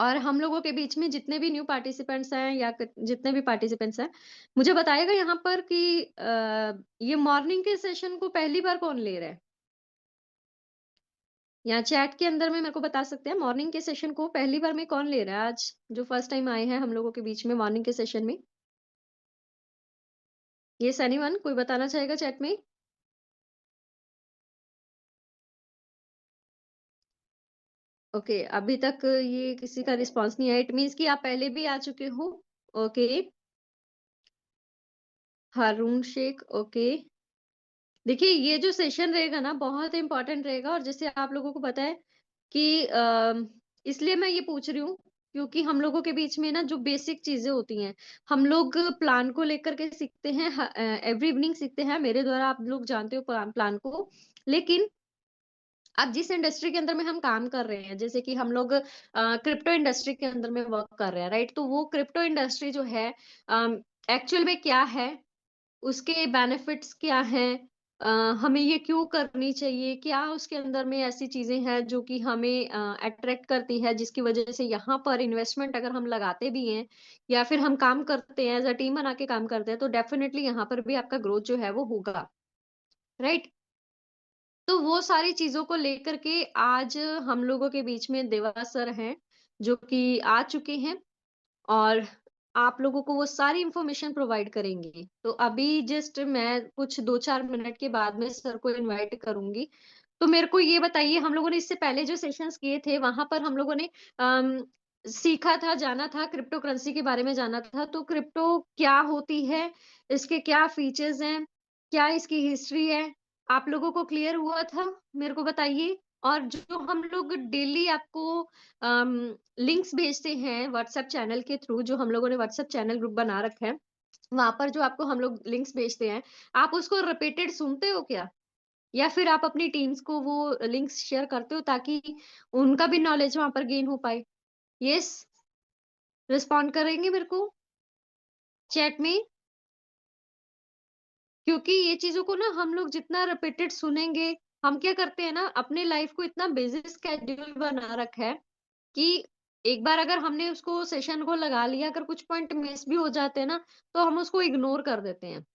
और हम लोगों के बीच में जितने भी न्यू पार्टिसिपेंट्स हैं या जितने भी पार्टिसिपेंट्स हैं, मुझे बताइएगा यहाँ पर कि ये मॉर्निंग के सेशन को पहली बार कौन ले रहा है? या चैट के अंदर में मेरे को बता सकते हैं मॉर्निंग के सेशन को पहली बार में कौन ले रहा है आज, जो फर्स्ट टाइम आए हैं हम लोगों के बीच में मॉर्निंग के सेशन में? यस एनीवन, कोई बताना चाहेगा चैट में? ओके, अभी तक ये किसी का रिस्पॉन्स नहीं आया, इट मीन्स कि आप पहले भी आ चुके हो। ओके, हारून शेख, ओके। देखिए, ये जो सेशन रहेगा ना बहुत इंपॉर्टेंट रहेगा, और जैसे आप लोगों को पता है कि इसलिए मैं ये पूछ रही हूँ क्योंकि हम लोगों के बीच में ना जो बेसिक चीजें होती हैं, हम लोग प्लान को लेकर के सीखते हैं, एवरी इवनिंग सीखते हैं, मेरे द्वारा आप लोग जानते हो प्लान प्लान को। लेकिन अब जिस इंडस्ट्री के अंदर में हम काम कर रहे हैं, जैसे कि हम लोग क्रिप्टो इंडस्ट्री के अंदर में वर्क कर रहे हैं, राइट? तो वो क्रिप्टो इंडस्ट्री जो है एक्चुअल में क्या है, उसके बेनिफिट्स क्या हैं, अ, हमें ये क्यों करनी चाहिए, क्या उसके अंदर में ऐसी चीजें हैं जो कि हमें अट्रैक्ट करती है, जिसकी वजह से यहाँ पर इन्वेस्टमेंट अगर हम लगाते भी हैं या फिर हम काम करते हैं, एज अ टीम बना के काम करते हैं, तो डेफिनेटली यहाँ पर भी आपका ग्रोथ जो है वो होगा, राइट? तो वो सारी चीजों को लेकर के आज हम लोगों के बीच में देवा सर हैं, जो कि आ चुके हैं, और आप लोगों को वो सारी इंफॉर्मेशन प्रोवाइड करेंगी। तो अभी जस्ट मैं कुछ 2-4 मिनट के बाद में सर को इनवाइट करूँगी। तो मेरे को ये बताइए, हम लोगों ने इससे पहले जो सेशंस किए थे, वहाँ पर हम लोगों ने सीखा था, जाना था, क्रिप्टो करेंसी के बारे में जाना था। तो क्रिप्टो क्या होती है? इसके क्या फीचर्स हैं? क्या इसकी हिस्ट्री है? आप लोगों को क्लियर हुआ था? मेरे को बताइए। और जो हम लोग डेली आपको अम, लिंक्स भेजते हैं व्हाट्सएप चैनल के थ्रू, जो हम लोगों ने व्हाट्सएप चैनल ग्रुप बना रखा है, वहां पर जो आपको हम लोग लिंक्स भेजते हैं, आप उसको रिपीटेड सुनते हो क्या? या फिर आप अपनी टीम्स को वो लिंक्स शेयर करते हो ताकि उनका भी नॉलेज वहां पर गेन हो पाए? यस, रिस्पॉन्ड करेंगे मेरे को चैट में? क्योंकि ये चीजों को ना हम लोग जितना रिपीटेड सुनेंगे, हम क्या करते हैं ना, अपने लाइफ को इतना बिजी स्केड्यूल बना रखा है कि एक बार अगर हमने उसको सेशन को लगा लिया, अगर कुछ पॉइंट मिस भी हो जाते हैं ना, तो हम उसको इग्नोर कर देते हैं।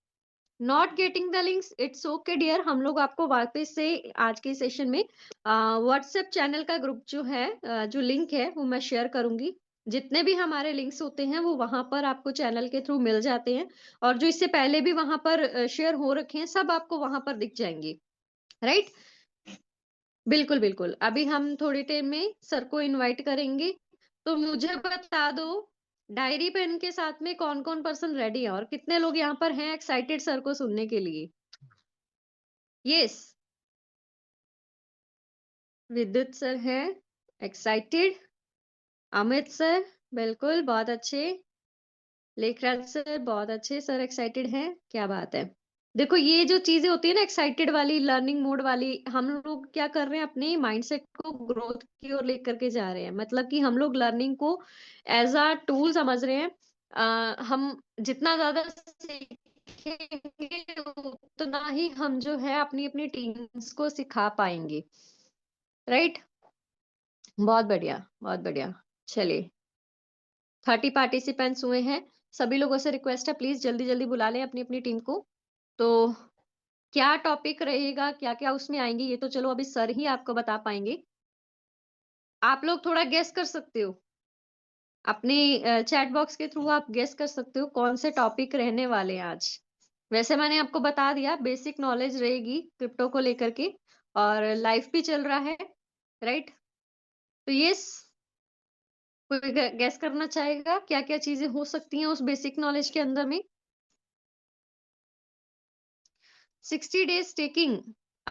Not getting the links, it's okay dear, हम लोग आपको वापस से आज के सेशन में व्हाट्सएप चैनल का ग्रुप जो है, जो लिंक है वो मैं शेयर करूंगी। जितने भी हमारे लिंक्स होते हैं वो वहां पर आपको चैनल के थ्रू मिल जाते हैं, और जो इससे पहले भी वहां पर शेयर हो रखे हैं, सब आपको वहां पर दिख जाएंगे, राइट? बिल्कुल, बिल्कुल। अभी हम थोड़ी देर में सर को इनवाइट करेंगे। तो मुझे बता दो, डायरी पेन के साथ में कौन-कौन पर्सन रेडी है और कितने लोग यहाँ पर हैं एक्साइटेड सर को सुनने के लिए? यस, विद्युत सर हैं एक्साइटेड, अमित सर बिल्कुल बहुत अच्छे, लेखराज सर बहुत अच्छे, सर एक्साइटेड हैं, क्या बात है। देखो, ये जो चीजें होती है ना एक्साइटेड वाली, लर्निंग मोड वाली, हम लोग क्या कर रहे हैं, अपने माइंडसेट को ग्रोथ की ओर लेकर के जा रहे हैं, मतलब कि हम लोग लर्निंग को एज अ टूल समझ रहे हैं। हम जितना ज्यादा सीखेंगे उतना ही हम जो है अपनी अपनी टीम्स को सिखा पाएंगे, राइट? बहुत बढ़िया, बहुत बढ़िया। चलिए, 30 पार्टिसिपेंट्स हुए हैं। सभी लोगों से रिक्वेस्ट है, प्लीज जल्दी जल्दी बुला लें अपनी अपनी टीम को। तो क्या टॉपिक रहेगा, क्या क्या उसमें आएंगे, ये तो चलो अभी सर ही आपको बता पाएंगे। आप लोग थोड़ा गेस कर सकते हो, अपने चैट बॉक्स के थ्रू आप गेस कर सकते हो कौन से टॉपिक रहने वाले हैं आज। वैसे मैंने आपको बता दिया, बेसिक नॉलेज रहेगी क्रिप्टो को लेकर के, और लाइफ भी चल रहा है, राइट? तो ये कोई गेस करना चाहेगा क्या क्या चीजें हो सकती हैं उस बेसिक नॉलेज के अंदर में? 60 डेज टेकिंग,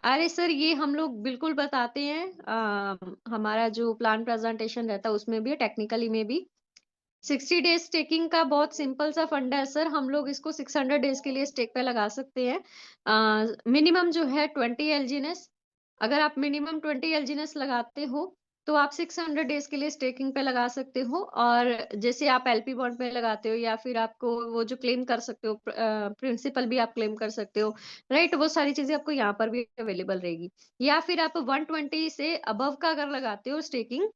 अरे सर ये हम लोग बिल्कुल बताते हैं, हमारा जो प्लान प्रेजेंटेशन रहता है उसमें भी, टेक्निकली में भी। 60 डेज स्टेकिंग का बहुत सिंपल सा फंडा है सर, हम लोग इसको 600 डेज के लिए स्टेक पे लगा सकते हैं। मिनिमम जो है 20 एलजीनेस, अगर आप मिनिमम 20 एलजीनेस लगाते हो तो आप 600 डेज के लिए स्टेकिंग पे लगा सकते हो। और जैसे आप एलपी बॉन्ड पे लगाते हो, या फिर आपको वो जो क्लेम कर सकते हो, प्रिंसिपल भी आप क्लेम कर सकते हो, राइट? वो सारी चीजें आपको यहाँ पर भी अवेलेबल रहेगी। या फिर आप 120 से अबव का अगर लगाते हो स्टेकिंग,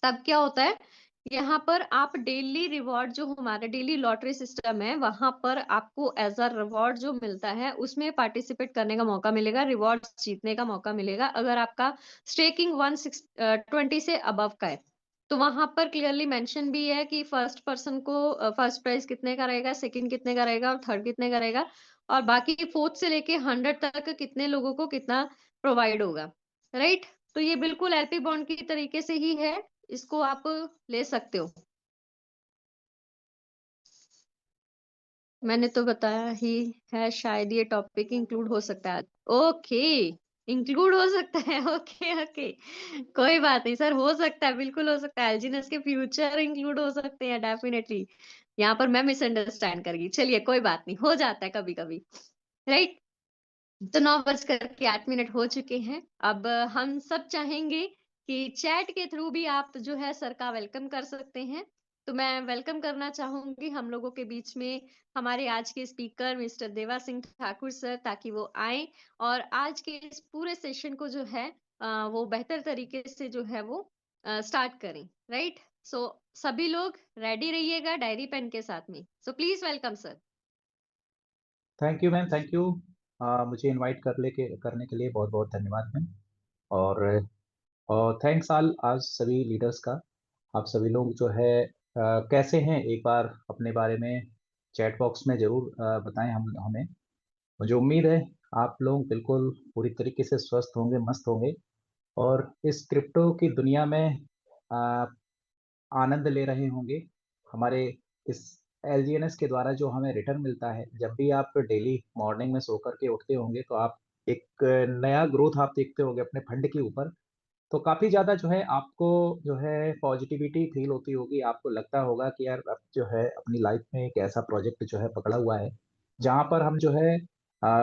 तब क्या होता है यहाँ पर आप डेली रिवॉर्ड जो हमारा डेली लॉटरी सिस्टम है, वहाँ पर आपको एज़ अ रिवॉर्ड जो मिलता है, उसमें पार्टिसिपेट करने का मौका मिलेगा, रिवॉर्ड्स जीतने का मौका मिलेगा, अगर आपका स्टेकिंग 20 से अबव का है। तो वहाँ पर क्लियरली मेंशन भी है कि फर्स्ट पर्सन को फर्स्ट प्राइज़ कितने का रहेगा, सेकंड कितने का रहेगा और थर्ड कितने का रहेगा और बाकी फोर्थ से लेके 100 तक कितने लोगों को कितना प्रोवाइड होगा, राइट? तो ये बिल्कुल एलपी बॉन्ड की तरीके से ही है, इसको आप ले सकते हो। मैंने तो बताया ही है शायद ये टॉपिक इंक्लूड हो सकता है। ओके, इंक्लूड हो सकता है। Okay, okay. कोई बात नहीं सर, हो सकता है, बिल्कुल हो सकता है। एलजीनेस के फ्यूचर इंक्लूड हो सकते हैं डेफिनिटली। यहाँ पर मैं मिसअंडरस्टैंड कर गई। चलिए कोई बात नहीं, हो जाता है कभी-कभी, राइट? तो 9:08 हो चुके हैं। अब हम सब चाहेंगे कि चैट के थ्रू भी आप जो है सर का वेलकम कर सकते हैं। तो मैं वेलकम करना चाहूँगी हम लोगों के बीच में हमारे आज के स्पीकर मिस्टर देवा सिंह ठाकुर सर, ताकि वो आएँ और आज के इस पूरे सेशन को जो है वो बेहतर तरीके से जो है वो स्टार्ट करें, राइट? सो सभी लोग रेडी रहिएगा डायरी पेन के साथ में। So please welcome sir. Thank you ma'am, thank you. मुझे इनवाइट करने के लिए बहुत बहुत धन्यवाद मैम। और थैंक्स आज सभी लीडर्स का। आप सभी लोग जो है कैसे हैं, एक बार अपने बारे में चैट बॉक्स में ज़रूर बताएं हमें। मुझे उम्मीद है आप लोग बिल्कुल पूरी तरीके से स्वस्थ होंगे, मस्त होंगे और इस क्रिप्टो की दुनिया में अ, आनंद ले रहे होंगे। हमारे इस एलजीएनएस के द्वारा जो हमें रिटर्न मिलता है, जब भी आप डेली मॉर्निंग में सो कर के उठते होंगे तो आप एक नया ग्रोथ आप देखते होंगे अपने फंड के ऊपर। तो काफ़ी ज़्यादा जो है आपको जो है पॉजिटिविटी फील होती होगी। आपको लगता होगा कि यार अब जो है अपनी लाइफ में एक ऐसा प्रोजेक्ट जो है पकड़ा हुआ है, जहाँ पर हम जो है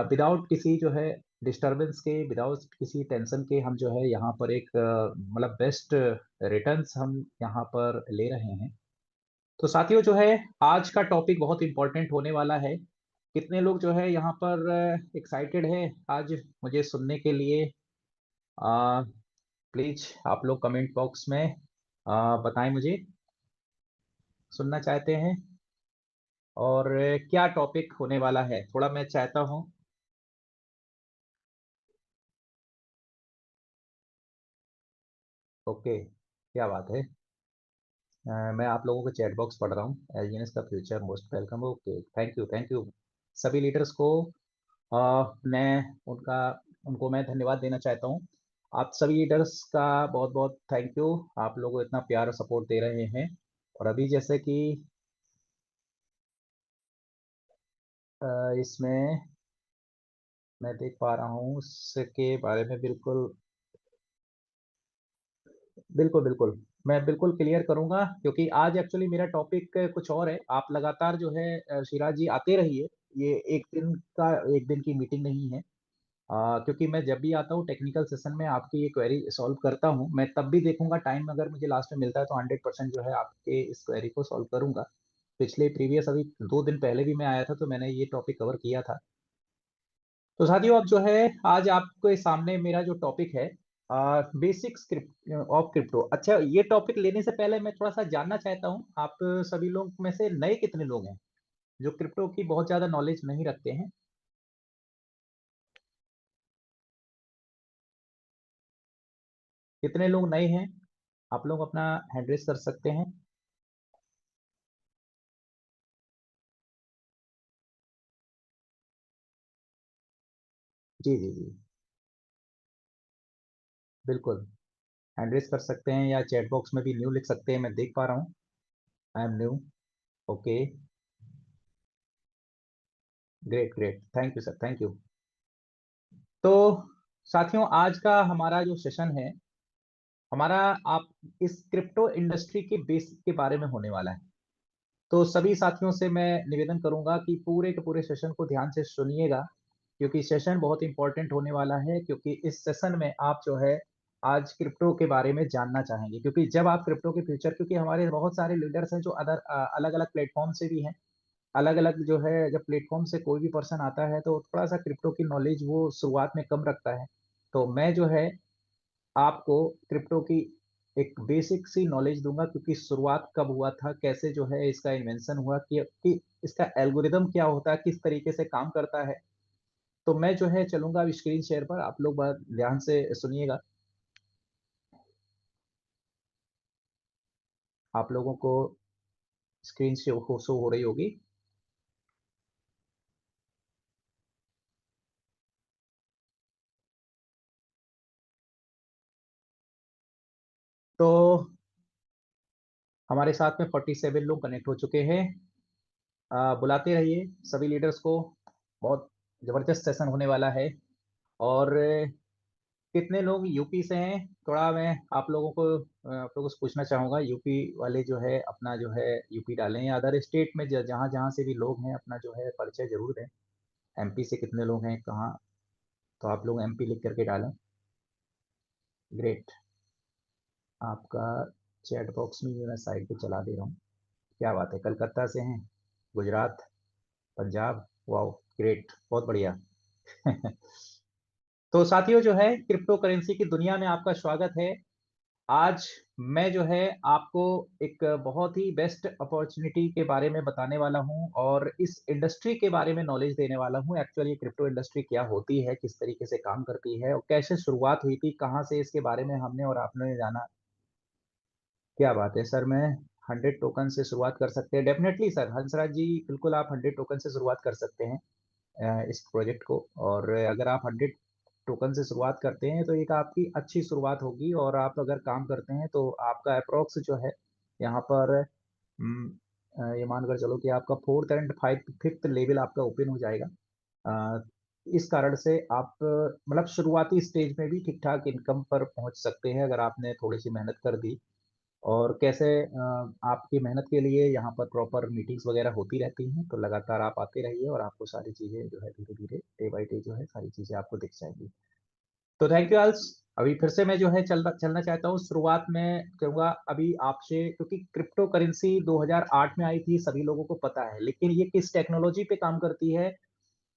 विदाउट किसी जो है डिस्टरबेंस के, विदाउट किसी टेंशन के हम जो है यहाँ पर एक मतलब बेस्ट रिटर्न्स हम यहाँ पर ले रहे हैं। तो साथियों जो है आज का टॉपिक बहुत इंपॉर्टेंट होने वाला है। कितने लोग जो है यहाँ पर एक्साइटेड है आज मुझे सुनने के लिए? प्लीज आप लोग कमेंट बॉक्स में बताएं मुझे, सुनना चाहते हैं और क्या टॉपिक होने वाला है, थोड़ा मैं चाहता हूँ। ओके, क्या बात है। मैं आप लोगों को चैट बॉक्स पढ़ रहा हूँ। एलजीएनएस का future most welcome. Okay, thank you सभी लीडर्स को। मैं उनको मैं धन्यवाद देना चाहता हूँ। आप सभी लीडर्स का बहुत बहुत थैंक यू। आप लोग इतना प्यार और सपोर्ट दे रहे हैं। और अभी जैसे कि इसमें मैं देख पा रहा हूँ उसके बारे में बिल्कुल बिल्कुल बिल्कुल मैं बिल्कुल क्लियर करूंगा, क्योंकि आज एक्चुअली मेरा टॉपिक कुछ और है। आप लगातार जो है शिराज जी आते रहिए। ये एक दिन की मीटिंग नहीं है। क्योंकि मैं जब भी आता हूँ टेक्निकल सेशन में आपकी ये क्वेरी सॉल्व करता हूँ। मैं तब भी देखूंगा टाइम अगर मुझे लास्ट में मिलता है तो 100% जो है आपके इस क्वेरी को सॉल्व करूंगा। पिछले प्रीवियस अभी 2 दिन पहले भी मैं आया था तो मैंने ये टॉपिक कवर किया था। तो साथियों अब जो है आज आपके सामने मेरा जो टॉपिक है बेसिक स्क्रिप्ट ऑफ क्रिप्टो। अच्छा, ये टॉपिक लेने से पहले मैं थोड़ा सा जानना चाहता हूँ आप सभी लोग में से नए कितने लोग हैं जो क्रिप्टो की बहुत ज्यादा नॉलेज नहीं रखते हैं? कितने लोग नए हैं? आप लोग अपना हैंड रेस कर सकते हैं। जी जी जी, बिल्कुल हैंड रेस कर सकते हैं या चैट बॉक्स में भी न्यू लिख सकते हैं। मैं देख पा रहा हूँ, I am new. Okay, great great, thank you sir, thank you. तो साथियों आज का हमारा जो सेशन है हमारा, आप इस क्रिप्टो इंडस्ट्री के बेसिक के बारे में होने वाला है। तो सभी साथियों से मैं निवेदन करूंगा कि पूरे के पूरे सेशन को ध्यान से सुनिएगा, क्योंकि सेशन बहुत इंपॉर्टेंट होने वाला है। क्योंकि इस सेशन में आप जो है आज क्रिप्टो के बारे में जानना चाहेंगे, क्योंकि जब आप क्रिप्टो के फ्यूचर, क्योंकि हमारे बहुत सारे लीडर्स हैं जो अलग अलग प्लेटफॉर्म से भी हैं। अलग अलग जो है जब प्लेटफॉर्म से कोई भी पर्सन आता है तो थोड़ा सा क्रिप्टो की नॉलेज वो शुरुआत में कम रखता है। तो मैं जो है आपको क्रिप्टो की एक बेसिक सी नॉलेज दूंगा, क्योंकि शुरुआत कब हुआ था, कैसे जो है इसका इन्वेंशन हुआ, कि इसका एल्गोरिदम क्या होता है, किस तरीके से काम करता है। तो मैं जो है चलूंगा अब स्क्रीन शेयर पर, आप लोग बात ध्यान से सुनिएगा। आप लोगों को स्क्रीन शो हो रही होगी। तो हमारे साथ में 47 लोग कनेक्ट हो चुके हैं। बुलाते रहिए सभी लीडर्स को, बहुत जबरदस्त सेशन होने वाला है। और कितने लोग यूपी से हैं, थोड़ा मैं आप लोगों से पूछना चाहूंगा, यूपी वाले जो है अपना जो है यूपी डालें, या अदर स्टेट में जहाँ जहाँ से भी लोग हैं अपना जो है परिचय जरूर दें। एमपी से कितने लोग हैं, कहाँ, तो आप लोग एमपी लिख करके डालें। ग्रेट। आपका चैट बॉक्स में भी मैं साइड पे चला दे रहा हूँ। क्या बात है, कलकत्ता से हैं, गुजरात, पंजाब, वाओ, ग्रेट, बहुत बढ़िया। तो साथियों जो है क्रिप्टो करेंसी की दुनिया में आपका स्वागत है। आज मैं जो है आपको एक बहुत ही बेस्ट अपॉर्चुनिटी के बारे में बताने वाला हूं, और इस इंडस्ट्री के बारे में नॉलेज देने वाला हूं। एक्चुअली क्रिप्टो इंडस्ट्री क्या होती है, किस तरीके से काम करती है, और कैसे शुरुआत हुई थी, कहाँ से इसके बारे में हमने और आपने जाना। क्या बात है सर, मैं 100 टोकन से शुरुआत कर सकते हैं? डेफिनेटली सर, हंसराज जी, बिल्कुल आप 100 टोकन से शुरुआत कर सकते हैं इस प्रोजेक्ट को। और अगर आप 100 टोकन से शुरुआत करते हैं तो एक आपकी अच्छी शुरुआत होगी, और आप अगर काम करते हैं तो आपका अप्रोक्स जो है यहाँ पर ये मानकर चलो कि आपका 4th एंड 5th लेवल आपका ओपन हो जाएगा। अ, इस कारण से आप मतलब शुरुआती स्टेज में भी ठीक ठाक इनकम पर पहुंच सकते हैं, अगर आपने थोड़ी सी मेहनत कर दी। और कैसे आपकी मेहनत के लिए यहाँ पर प्रॉपर मीटिंग्स वगैरह होती रहती हैं, तो लगातार आप आते रहिए और आपको सारी चीज़ें जो है धीरे धीरे डे बाई डे जो है सारी चीज़ें आपको दिख जाएंगी। तो थैंक यू आल्स। अभी फिर से मैं जो है चलना चाहता हूँ। शुरुआत में करूँगा अभी आपसे, क्योंकि क्रिप्टो करेंसी 2008 में आई थी, सभी लोगों को पता है, लेकिन ये किस टेक्नोलॉजी पे काम करती है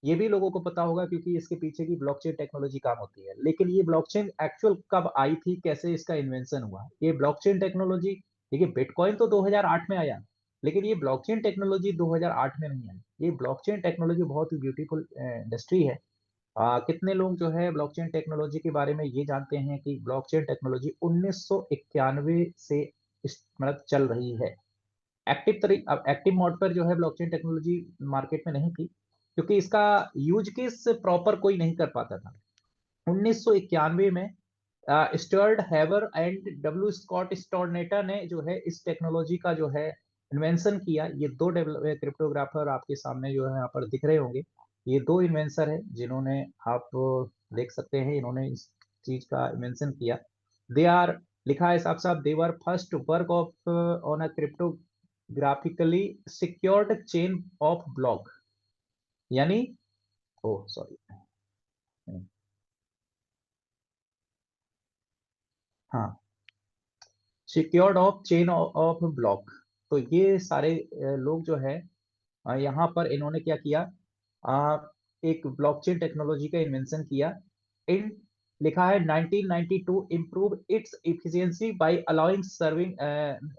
ये भी लोगों को पता होगा, क्योंकि इसके पीछे की ब्लॉकचेन टेक्नोलॉजी काम होती है। लेकिन ये ब्लॉकचेन एक्चुअल कब आई थी, कैसे इसका इन्वेंशन हुआ, ये ब्लॉकचेन टेक्नोलॉजी, देखिए बिटकॉइन तो 2008 में आया, लेकिन ये ब्लॉकचेन टेक्नोलॉजी 2008 में नहीं आई। ये ब्लॉकचेन टेक्नोलॉजी बहुत ही ब्यूटीफुल इंडस्ट्री है। कितने लोग जो है ब्लॉकचेन टेक्नोलॉजी के बारे में ये जानते हैं कि ब्लॉकचेन टेक्नोलॉजी 1991 से मतलब चल रही है। एक्टिव मोड पर जो है ब्लॉकचेन टेक्नोलॉजी मार्केट में नहीं थी, क्योंकि इसका यूज केस प्रॉपर कोई नहीं कर पाता था। 1991 में स्टुअर्ट हैवर एंड डब्ल्यू स्कॉट स्टोरनेटा ने जो है इस टेक्नोलॉजी का जो है इन्वेंशन किया। ये दो क्रिप्टोग्राफर आपके सामने जो है यहाँ पर दिख रहे होंगे। ये दो इन्वेंसर है जिन्होंने, आप देख सकते हैं, इन्होंने इस चीज का इन्वेंशन किया। दे आर, लिखा है साफ साफ, they were first work of on a cryptographically secured chain of block, यानी, ओ सॉरी, हाँ, secured of chain of block. तो ये सारे लोग जो है यहाँ पर इन्होंने क्या किया, अ, एक ब्लॉकचेन टेक्नोलॉजी का इन्वेंशन किया। इन, लिखा है 1992 improve its efficiency by allowing serving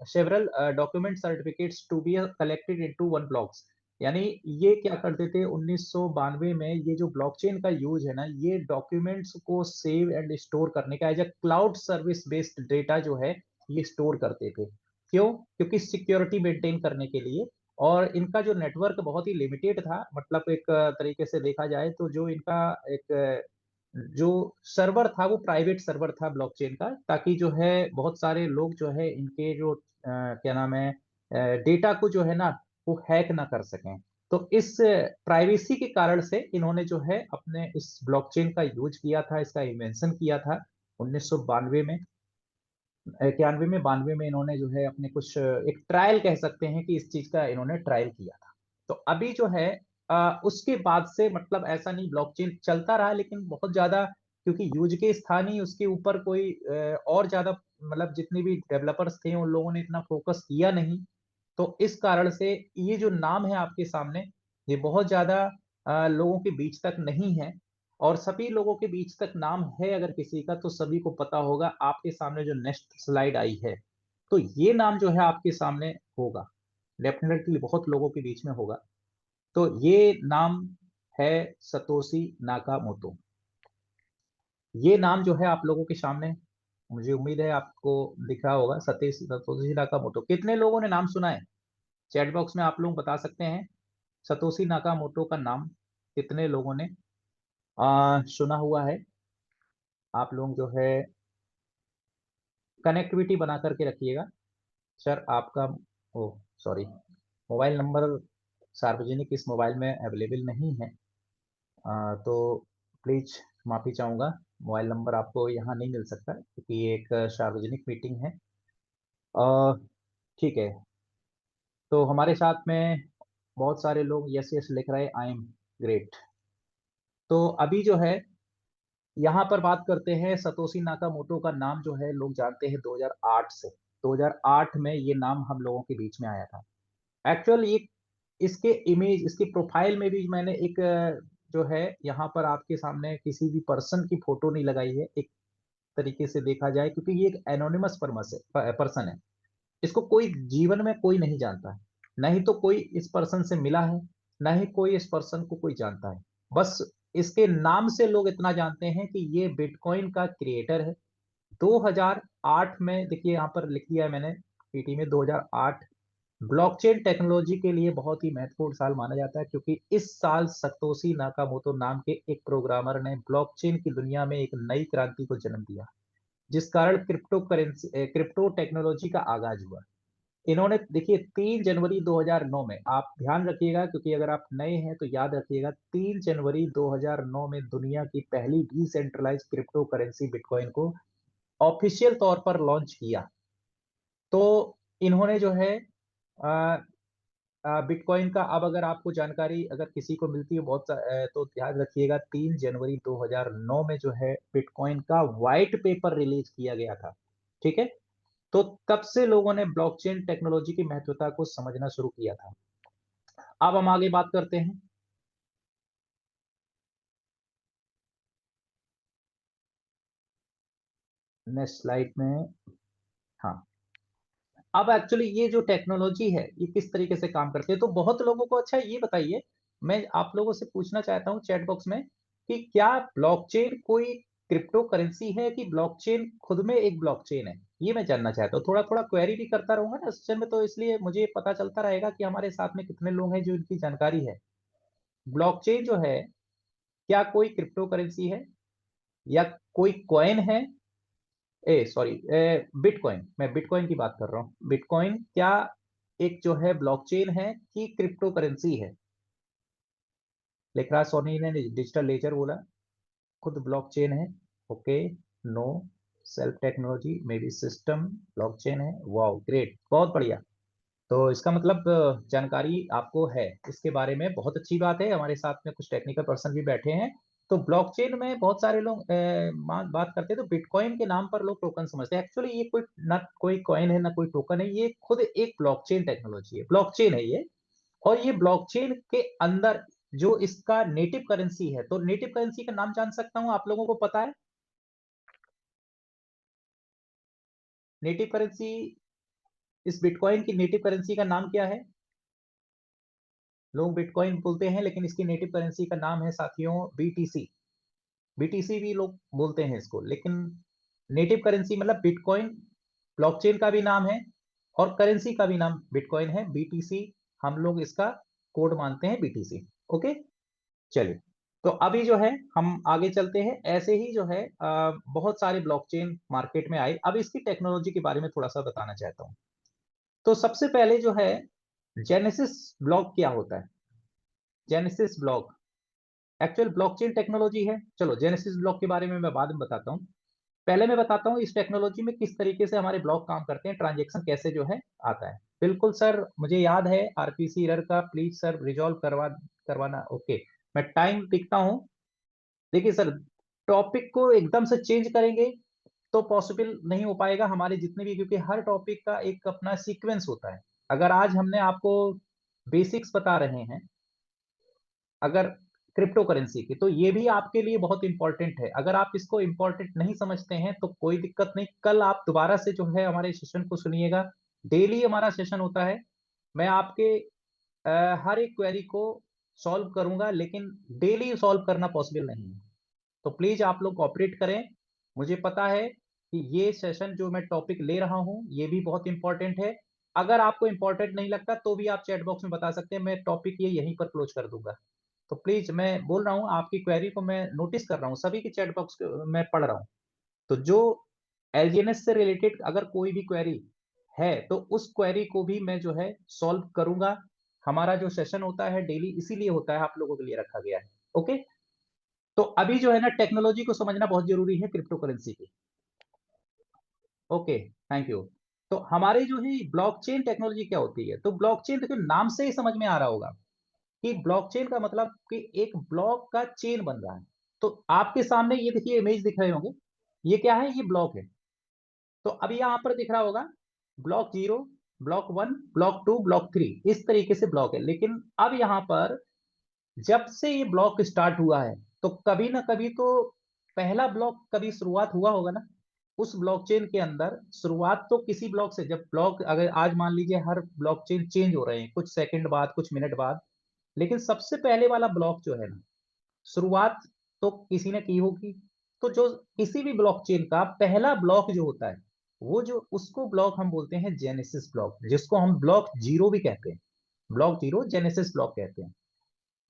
several document certificates to be collected into one blocks. यानी ये क्या करते थे 1992 में, ये जो ब्लॉकचेन का यूज है ना, ये डॉक्यूमेंट्स को सेव एंड स्टोर करने का as a cloud service based data जो है ये स्टोर करते थे। क्यों? क्योंकि सिक्योरिटी मेंटेन करने के लिए। और इनका जो नेटवर्क बहुत ही लिमिटेड था, मतलब एक तरीके से देखा जाए तो जो इनका एक जो सर्वर था वो प्राइवेट सर्वर था ब्लॉकचेन का, ताकि जो है बहुत सारे लोग जो है इनके जो क्या नाम है डेटा को जो है ना वो हैक ना कर सकें। तो इस प्राइवेसी के कारण से इन्होंने जो है अपने इस ब्लॉकचेन का यूज किया था, इसका इन्वेंशन किया था 1992 में, 91 में, 92 में इन्होंने जो है अपने कुछ एक ट्रायल कह सकते हैं कि इस चीज का इन्होंने ट्रायल किया था। तो अभी जो है उसके बाद से मतलब ऐसा नहीं, ब्लॉकचेन चलता रहा लेकिन बहुत ज्यादा, क्योंकि यूज के स्थान ही उसके ऊपर कोई और ज्यादा, मतलब जितने भी डेवलपर्स थे उन लोगों ने इतना फोकस किया नहीं। तो इस कारण से ये जो नाम है आपके सामने, ये बहुत ज्यादा लोगों के बीच तक नहीं है। और सभी लोगों के बीच तक नाम है अगर किसी का तो सभी को पता होगा। आपके सामने जो नेक्स्ट स्लाइड आई है, तो ये नाम जो है आपके सामने होगा, डेफिनेटली बहुत लोगों के बीच में होगा। तो ये नाम है सतोशी नाकामोटो। ये नाम जो है आप लोगों के सामने, मुझे उम्मीद है आपको दिख रहा होगा, सतोशी नाकामोटो। कितने लोगों ने नाम सुना है? चैट बॉक्स में आप लोग बता सकते हैं सतोशी नाकामोटो का नाम कितने लोगों ने सुना हुआ है। आप लोग जो है कनेक्टिविटी बना करके रखिएगा। सर आपका, ओ सॉरी, मोबाइल नंबर सार्वजनिक इस मोबाइल में अवेलेबल नहीं है, तो प्लीज माफी चाहूँगा, मोबाइल नंबर आपको यहाँ नहीं मिल सकता क्योंकि ये एक सार्वजनिक मीटिंग है। ठीक है, तो हमारे साथ में बहुत सारे लोग यस यस लिख रहे हैं, आई एम ग्रेट। तो अभी जो है यहाँ पर बात करते हैं, सतोशी नाकामोटो का नाम जो है लोग जानते हैं 2008 से। 2008 में ये नाम हम लोगों के बीच में आया था। एक्चुअल ये इसके इमेज, इसके प्रोफाइल में भी मैंने एक जो है यहाँ पर आपके सामने किसी भी पर्सन की फोटो नहीं लगाई है, एक तरीके से देखा जाए, क्योंकि ये एक एनोनिमस पर्सन है। इसको कोई जीवन में कोई नहीं जानता है, न ही तो कोई इस पर्सन से मिला है, न ही कोई इस पर्सन को कोई जानता है। बस इसके नाम से लोग इतना जानते हैं कि ये बिटकॉइन का क्रिएटर है। 2008 में, देखिए यहाँ पर लिख दिया है मैंने पीटी में, 2008 ब्लॉकचेन टेक्नोलॉजी के लिए बहुत ही महत्वपूर्ण साल माना जाता है, क्योंकि इस साल सतोशी नाकामोटो नाम के एक प्रोग्रामर ने ब्लॉकचेन की दुनिया में एक नई क्रांति को जन्म दिया, जिस कारण क्रिप्टो टेक्नोलॉजी का आगाज हुआ। इन्होंने, देखिए 3 जनवरी 2009 में, आप ध्यान रखिएगा क्योंकि अगर आप नए हैं तो याद रखिएगा, 3 जनवरी 2009 में दुनिया की पहली डिसेंट्रलाइज क्रिप्टो करेंसी बिटकॉइन को ऑफिशियल तौर पर लॉन्च किया। तो इन्होंने जो है बिटकॉइन का, अब अगर आपको जानकारी अगर किसी को मिलती है तो ध्यान रखिएगा, 3 जनवरी 2009 में जो है बिटकॉइन का व्हाइट पेपर रिलीज किया गया था। ठीक है, तो तब से लोगों ने ब्लॉकचेन टेक्नोलॉजी की महत्वता को समझना शुरू किया था। अब हम आगे बात करते हैं। नेक्स्ट स्लाइड में, हाँ, अब एक्चुअली ये जो टेक्नोलॉजी है ये किस तरीके से काम करती है, तो बहुत लोगों को, अच्छा ये बताइए, मैं आप लोगों से पूछना चाहता हूँ चैट बॉक्स में कि क्या ब्लॉकचेन कोई क्रिप्टो करेंसी है कि ब्लॉकचेन खुद में एक ब्लॉकचेन है? ये मैं जानना चाहता हूँ। थोड़ा थोड़ा क्वेरी भी करता रहूंगा ना सेशन में, तो इसलिए मुझे पता चलता रहेगा कि हमारे साथ में कितने लोग हैं जो इनकी जानकारी है। ब्लॉकचेन जो है, क्या कोई क्रिप्टो करेंसी है या कोई कॉइन है? ए सॉरी, बिटकॉइन, मैं बिटकॉइन की बात कर रहा हूँ। बिटकॉइन क्या एक जो है ब्लॉकचेन है कि क्रिप्टो करेंसी है? लिख रहा सोनी ने, डिजिटल लेजर बोला खुद ब्लॉकचेन है। Okay, no, self technology may be system, blockchain है, वाओ ग्रेट, बहुत बढ़िया। तो इसका मतलब जानकारी आपको है इसके बारे में, बहुत अच्छी बात है। हमारे साथ में कुछ टेक्निकल पर्सन भी बैठे हैं। तो ब्लॉकचेन में बहुत सारे लोग बात करते हैं तो बिटकॉइन के नाम पर लोग टोकन समझते हैं। एक्चुअली ये कोई ना कोई कॉइन है ना कोई टोकन है, ये खुद एक ब्लॉकचेन टेक्नोलॉजी है, ब्लॉकचेन है ये। और ये ब्लॉकचेन के अंदर जो इसका नेटिव करेंसी है, तो नेटिव करेंसी का नाम जान सकता हूं, आप लोगों को पता है नेटिव करेंसी, इस बिटकॉइन की नेटिव करेंसी का नाम क्या है? लोग बिटकॉइन बोलते हैं लेकिन इसकी नेटिव करेंसी का नाम है साथियों बीटीसी। बीटीसी भी लोग बोलते हैं इसको, लेकिन नेटिव करेंसी मतलब बिटकॉइन, ब्लॉकचेन का भी नाम है और करेंसी का भी नाम बिटकॉइन है, बीटीसी। हम लोग इसका कोड मानते हैं बीटीसी। ओके, चलिए, तो अभी जो है हम आगे चलते हैं। ऐसे ही जो है बहुत सारे ब्लॉकचेन मार्केट में आए। अब इसकी टेक्नोलॉजी के बारे में थोड़ा सा बताना चाहता हूँ। तो सबसे पहले जो है, जेनेसिस ब्लॉक क्या होता है? Genesis block actual blockchain technology है। चलो जेनेसिस ब्लॉक के बारे में मैं बाद में बताता हूँ। पहले मैं बताता हूँ इस टेक्नोलॉजी में किस तरीके से हमारे ब्लॉक काम करते हैं, ट्रांजेक्शन कैसे जो है आता है। बिल्कुल सर, मुझे याद है आरपीसी एरर का, प्लीज सर रिजॉल्व करवाना। ओके, मैं टाइम टिकता हूँ। देखिए सर, टॉपिक को एकदम से चेंज करेंगे तो पॉसिबल नहीं हो पाएगा हमारे जितने भी, क्योंकि हर टॉपिक का एक अपना सीक्वेंस होता है। अगर आज हमने आपको बेसिक्स बता रहे हैं, अगर क्रिप्टो करेंसी की। तो ये भी आपके लिए बहुत इंपॉर्टेंट है। अगर आप इसको इंपॉर्टेंट नहीं समझते हैं तो कोई दिक्कत नहीं, कल आप दोबारा से जो है हमारे सेशन को सुनिएगा। डेली हमारा सेशन होता है। मैं आपके हर एक क्वेरी को सॉल्व करूंगा, लेकिन डेली सॉल्व करना पॉसिबल नहीं है। तो प्लीज आप लोग कोऑपरेट करें। मुझे पता है कि ये सेशन जो मैं टॉपिक ले रहा हूं ये भी बहुत इंपॉर्टेंट है। अगर आपको इंपॉर्टेंट नहीं लगता तो भी आप चैट बॉक्स में बता सकते हैं, मैं टॉपिक ये यहीं पर क्लोज कर दूंगा। तो प्लीज मैं बोल रहा हूँ, आपकी क्वेरी को मैं नोटिस कर रहा हूँ, सभी की चैट बॉक्स मैं पढ़ रहा हूँ। तो जो एलजीएनएस से रिलेटेड अगर कोई भी क्वेरी है तो उस क्वेरी को भी मैं जो है सॉल्व करूंगा। हमारा जो सेशन होता है डेली इसीलिए होता है, आप लोगों के लिए रखा गया है। ओके। तो अभी जो है ना टेक्नोलॉजी को समझना बहुत जरूरी है क्रिप्टो करेंसी की। Okay, thank you. तो हमारे जो है ब्लॉकचेन टेक्नोलॉजी क्या होती है, तो ब्लॉकचेन देखिए नाम से ही समझ में आ रहा होगा कि ब्लॉकचेन का मतलब कि एक ब्लॉक का चेन बन रहा है। तो आपके सामने ये देखिए इमेज दिख रहे होंगे, ये क्या है, ये ब्लॉक है। तो अभी यहां पर दिख रहा होगा ब्लॉक 0, ब्लॉक 1, ब्लॉक 2, ब्लॉक 3, इस तरीके से ब्लॉक है। लेकिन अब यहां पर जब से ये ब्लॉक स्टार्ट हुआ है तो कभी ना कभी तो पहला ब्लॉक कभी शुरुआत हुआ होगा ना उस ब्लॉकचेन के अंदर। शुरुआत तो किसी ब्लॉक से, जब ब्लॉक अगर आज मान लीजिए हर ब्लॉकचेन चेंज हो रहे हैं कुछ सेकंड बाद कुछ मिनट बाद, लेकिन सबसे पहले वाला ब्लॉक जो है ना, शुरुआत तो किसी ने की होगी। तो जो किसी भी ब्लॉकचेन का पहला ब्लॉक जो होता है वो जो उसको ब्लॉक हम बोलते हैं जेनेसिस ब्लॉक, जिसको हम ब्लॉक 0 भी कहते हैं। ब्लॉक 0 जेनेसिस ब्लॉक कहते हैं।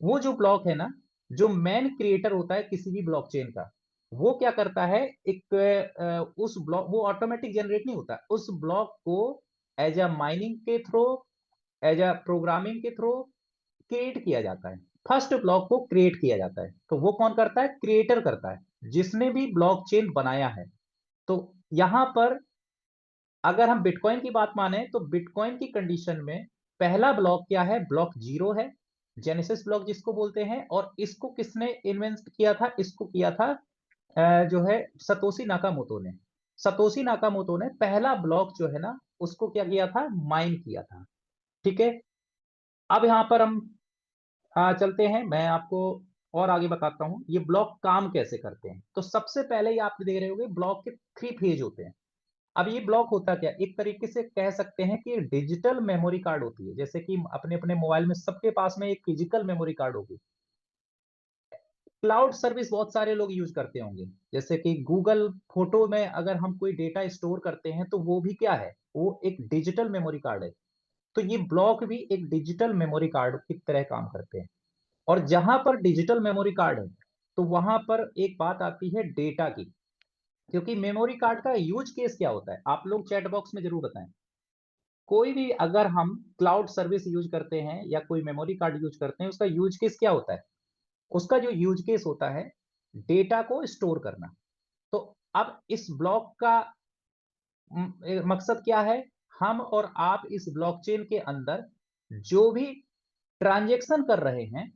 वो जो ब्लॉक है ना, जो मेन क्रिएटर होता है किसी भी ब्लॉकचेन का, वो क्या करता है, एक उस ब्लॉक वो ऑटोमेटिक जनरेट नहीं होता, उस ब्लॉक को एज अ माइनिंग के थ्रू, एज अ प्रोग्रामिंग के थ्रू क्रिएट किया जाता है। फर्स्ट ब्लॉक को क्रिएट किया जाता है तो वो कौन करता है, क्रिएटर करता है, जिसने भी ब्लॉकचेन बनाया है। तो यहां पर अगर हम बिटकॉइन की बात माने तो बिटकॉइन की कंडीशन में पहला ब्लॉक क्या है, ब्लॉक 0 है, जेनेसिस ब्लॉक जिसको बोलते हैं। और इसको किसने इन्वेंट किया था, इसको किया था जो है सतोशी नाकामोटो ने। सतोशी नाकामोटो ने पहला ब्लॉक जो है ना उसको क्या किया था, माइन किया था। ठीक है। अब यहां पर हम चलते हैं, मैं आपको और आगे बताता हूं ये ब्लॉक काम कैसे करते हैं। तो सबसे पहले ही आप देख रहे होंगे ब्लॉक के 3 फेज होते हैं। अब ये ब्लॉक होता क्या, एक तरीके से कह सकते हैं कि डिजिटल मेमोरी कार्ड होती है। जैसे कि अपने अपने मोबाइल में सबके पास में एक फिजिकल मेमोरी कार्ड होगी। क्लाउड सर्विस बहुत सारे लोग यूज करते होंगे, जैसे कि गूगल फोटो में अगर हम कोई डेटा स्टोर करते हैं तो वो भी क्या है, वो एक डिजिटल मेमोरी कार्ड है। तो ये ब्लॉक भी एक डिजिटल मेमोरी कार्ड की तरह काम करते हैं। और जहां पर डिजिटल मेमोरी कार्ड है तो वहां पर एक बात आती है डेटा की। क्योंकि मेमोरी कार्ड का यूज केस क्या होता है, आप लोग चैट बॉक्स में जरूर बताएं। कोई भी अगर हम क्लाउड सर्विस यूज करते हैं या कोई मेमोरी कार्ड यूज करते हैं, उसका यूज केस क्या होता है, उसका जो यूज केस होता है डेटा को स्टोर करना। तो अब इस ब्लॉक का मकसद क्या है, हम और आप इस ब्लॉकचेन के अंदर जो भी ट्रांजेक्शन कर रहे हैं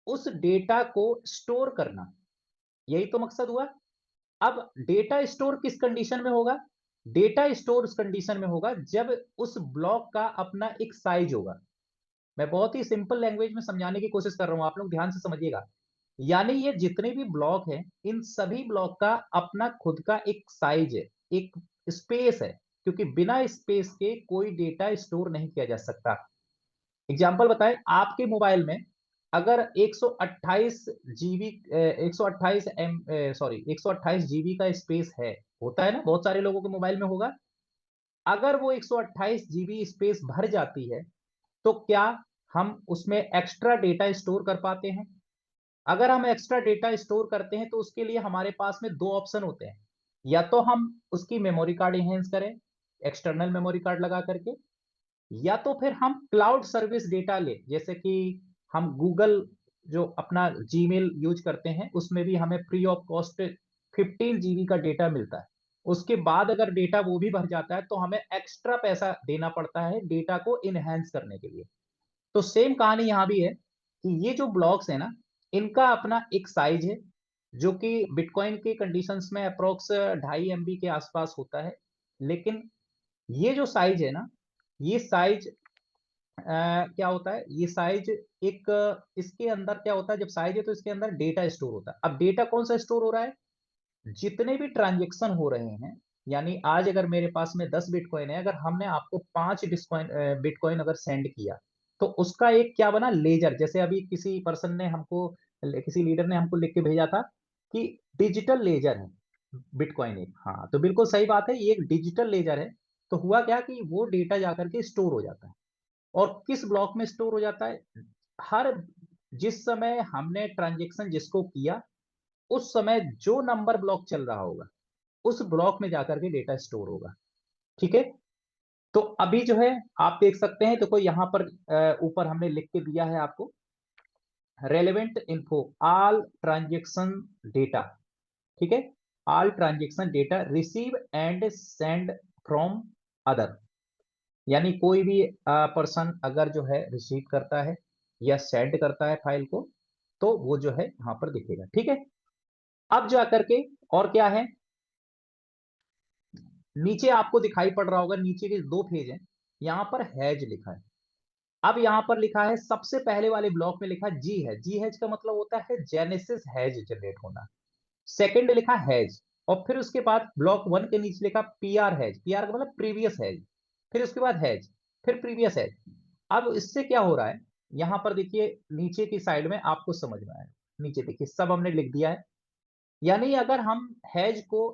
उस डेटा को स्टोर करना, यही तो मकसद हुआ। अब डेटा स्टोर किस कंडीशन में होगा, डेटा स्टोर उस कंडीशन में होगा जब उस ब्लॉक का अपना एक साइज होगा। मैं बहुत ही सिंपल लैंग्वेज में समझाने की कोशिश कर रहा हूं, आप लोग ध्यान से समझिएगा। यानी ये जितने भी ब्लॉक हैं इन सभी ब्लॉक का अपना खुद का एक साइज है, एक स्पेस है। क्योंकि बिना स्पेस के कोई डेटा स्टोर नहीं किया जा सकता। एग्जाम्पल बताएं, आपके मोबाइल में अगर 128 जीबी, 128 एम सॉरी 128 जीबी का स्पेस है, होता है ना, बहुत सारे लोगों के मोबाइल में होगा। अगर वो 128 जीबी स्पेस भर जाती है तो क्या हम उसमें एक्स्ट्रा डेटा स्टोर कर पाते हैं? अगर हम एक्स्ट्रा डेटा स्टोर करते हैं तो उसके लिए हमारे पास में दो ऑप्शन होते हैं। या तो हम उसकी मेमोरी कार्ड इनहेंस करें एक्सटर्नल मेमोरी कार्ड लगा करके, या तो फिर हम क्लाउड सर्विस डेटा ले, जैसे कि हम गूगल जो अपना जीमेल यूज करते हैं उसमें भी हमें फ्री ऑफ कॉस्ट 15 जीबी का डेटा मिलता है। उसके बाद अगर डेटा वो भी भर जाता है तो हमें एक्स्ट्रा पैसा देना पड़ता है डेटा को इनहेंस करने के लिए। तो सेम कहानी यहां भी है कि ये जो ब्लॉक्स है ना, इनका अपना एक साइज है जो कि बिटकॉइन के कंडीशंस में अप्रोक्स 2.5 MB के आसपास होता है। लेकिन ये जो साइज है ना, ये साइज क्या होता है, ये साइज एक, इसके अंदर क्या होता है, जब साइज है तो इसके अंदर डेटा स्टोर होता है। अब डेटा कौन सा स्टोर हो रहा है, जितने भी ट्रांजेक्शन हो रहे हैं, यानी आज अगर मेरे पास में 10 बिटकॉइन है, अगर हमने आपको 5 बिटकॉइन बिटकॉइन अगर सेंड किया, तो उसका एक क्या बना, लेजर। जैसे अभी किसी पर्सन ने हमको, किसी लीडर ने हमको लिख के भेजा था कि डिजिटल लेजर है बिटकॉइन एक। हाँ, तो बिल्कुल सही बात है, ये एक डिजिटल लेजर है। तो हुआ क्या कि वो डेटा जाकर के स्टोर हो जाता है। और किस ब्लॉक में स्टोर हो जाता है, हर, जिस समय हमने ट्रांजेक्शन जिसको किया, उस समय जो नंबर ब्लॉक चल रहा होगा, उस ब्लॉक में जाकर के डेटा स्टोर होगा। ठीक है। तो अभी जो है आप देख सकते हैं, देखो यहां पर ऊपर हमने लिख के दिया है आपको, relevant info all transaction data. ठीक है, all transaction data receive and send from other, यानी कोई भी पर्सन अगर जो है रिसीव करता है या सेंड करता है फाइल को, तो वो जो है यहां पर दिखेगा। ठीक है। अब जा करके और क्या है, नीचे आपको दिखाई पड़ रहा होगा, नीचे के 2 पेज हैं, यहां पर हैज लिखा है। अब यहां पर लिखा है, सबसे पहले वाले ब्लॉक में लिखा जी है, जी हैज का मतलब होता है जेनेसिस हैज जनरेट होना। सेकंड लिखा हैज, और फिर उसके बाद ब्लॉक 1 के नीचे लिखा पीआर हैज, पीआर का मतलब प्रीवियस हैज, फिर उसके बाद हैज, फिर प्रीवियस हैज। अब इससे क्या हो रहा है, यहां पर देखिए नीचे की साइड में आपको समझ में आया, नीचे देखिए सब हमने लिख दिया है। यानी अगर हम हैज को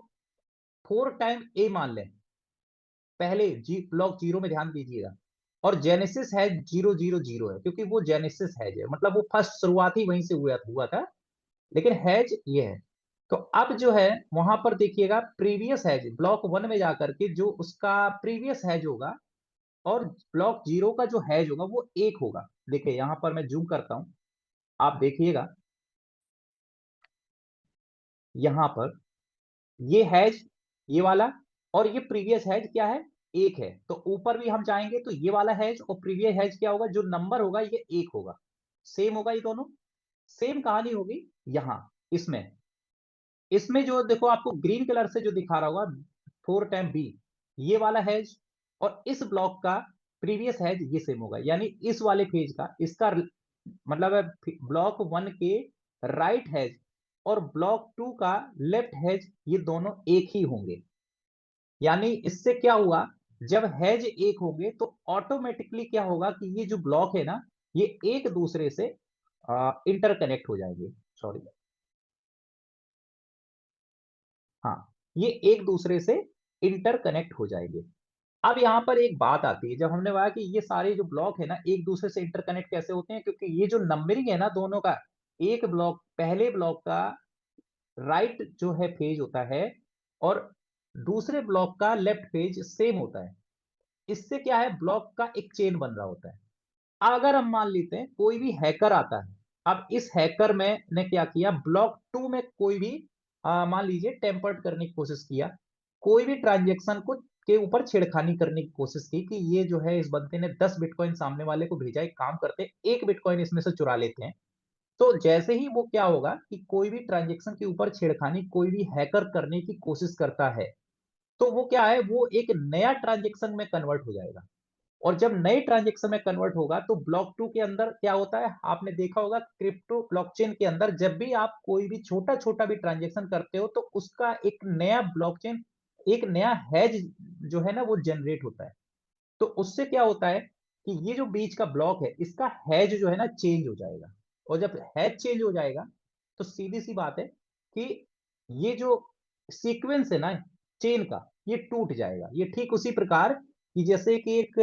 4 टाइम ए मान लें, पहले जी ब्लॉक 0 में ध्यान दीजिएगा, और जेनेसिस है 000 है, क्योंकि वो जेनेसिस हैज है, मतलब वो फर्स्ट शुरुआत ही वहीं से हुआ था, लेकिन हैज ये है। तो अब जो है वहां पर देखिएगा, प्रीवियस हैज ब्लॉक 1 में जाकर के जो उसका प्रीवियस हैज होगा, और ब्लॉक 0 का जो हैज होगा वो 1 होगा। देखिए यहां पर मैं जूम करता हूं, आप देखिएगा यहां पर, ये हैज, ये वाला, और ये प्रीवियस हैज क्या है, 1 है। तो ऊपर भी हम जाएंगे तो ये वाला हैज और प्रीवियस हैज क्या होगा, जो नंबर होगा ये 1 होगा, सेम होगा ये दोनों। सेम कहानी होगी यहां, इसमें, इसमें जो देखो आपको ग्रीन कलर से जो दिखा रहा होगा 4 टाइम बी, ये वाला हैज, और इस ब्लॉक का प्रीवियस हैज ये सेम होगा, यानी इस वाले पेज का, इसका मतलब है ब्लॉक 1 के राइट हैज और ब्लॉक 2 का लेफ्ट हैज, ये दोनों एक ही होंगे। यानी इससे क्या हुआ, जब हैज एक होंगे तो ऑटोमेटिकली क्या होगा कि ये जो ब्लॉक है ना, ये एक दूसरे से इंटरकनेक्ट हो जाएंगे। सॉरी, हाँ, ये एक दूसरे से इंटरकनेक्ट हो जाएंगे। अब यहां पर एक बात आती है, जब हमने कहा कि ये सारे जो ब्लॉक है ना एक दूसरे से इंटरकनेक्ट कैसे होते हैं, क्योंकि ये जो नंबरिंग है ना दोनों का, एक ब्लॉक, पहले ब्लॉक का राइट जो है पेज होता है, और दूसरे ब्लॉक का लेफ्ट पेज सेम होता है। इससे क्या है, ब्लॉक का एक चेन बन रहा होता है। अगर हम मान लेते हैं कोई भी हैकर आता है, अब इस हैकर में ने क्या किया, ब्लॉक 2 में कोई भी मान लीजिए टेम्पर्ड करने की कोशिश किया, कोई भी ट्रांजेक्शन को के ऊपर छेड़खानी करने की कोशिश की, कि ये जो है इस बंदे ने 10 बिटकॉइन सामने वाले को भेजा, एक काम करते 1 बिटकॉइन इसमें से चुरा लेते हैं। तो जैसे ही वो क्या होगा कि कोई भी ट्रांजेक्शन के ऊपर छेड़खानी कोई भी हैकर करने की कोशिश करता है, तो वो क्या है, वो एक नया ट्रांजेक्शन में कन्वर्ट हो जाएगा। और जब नए ट्रांजेक्शन में कन्वर्ट होगा तो ब्लॉक 2 के अंदर क्या होता है, आपने देखा होगा क्रिप्टो ब्लॉकचेन के अंदर, जब भी आप कोई भी छोटा छोटा भी ट्रांजेक्शन करते हो तो उसका एक नया ब्लॉकचेन, एक नया हैज जो है ना वो जनरेट होता है। तो उससे क्या होता है कि ये जो बीच का ब्लॉक है इसका हैज जो है ना चेंज हो जाएगा। और जब हैज चेंज हो जाएगा तो सीधी सी बात है कि ये जो सीक्वेंस है ना चेन का, ये टूट जाएगा। ये ठीक उसी प्रकार कि जैसे कि एक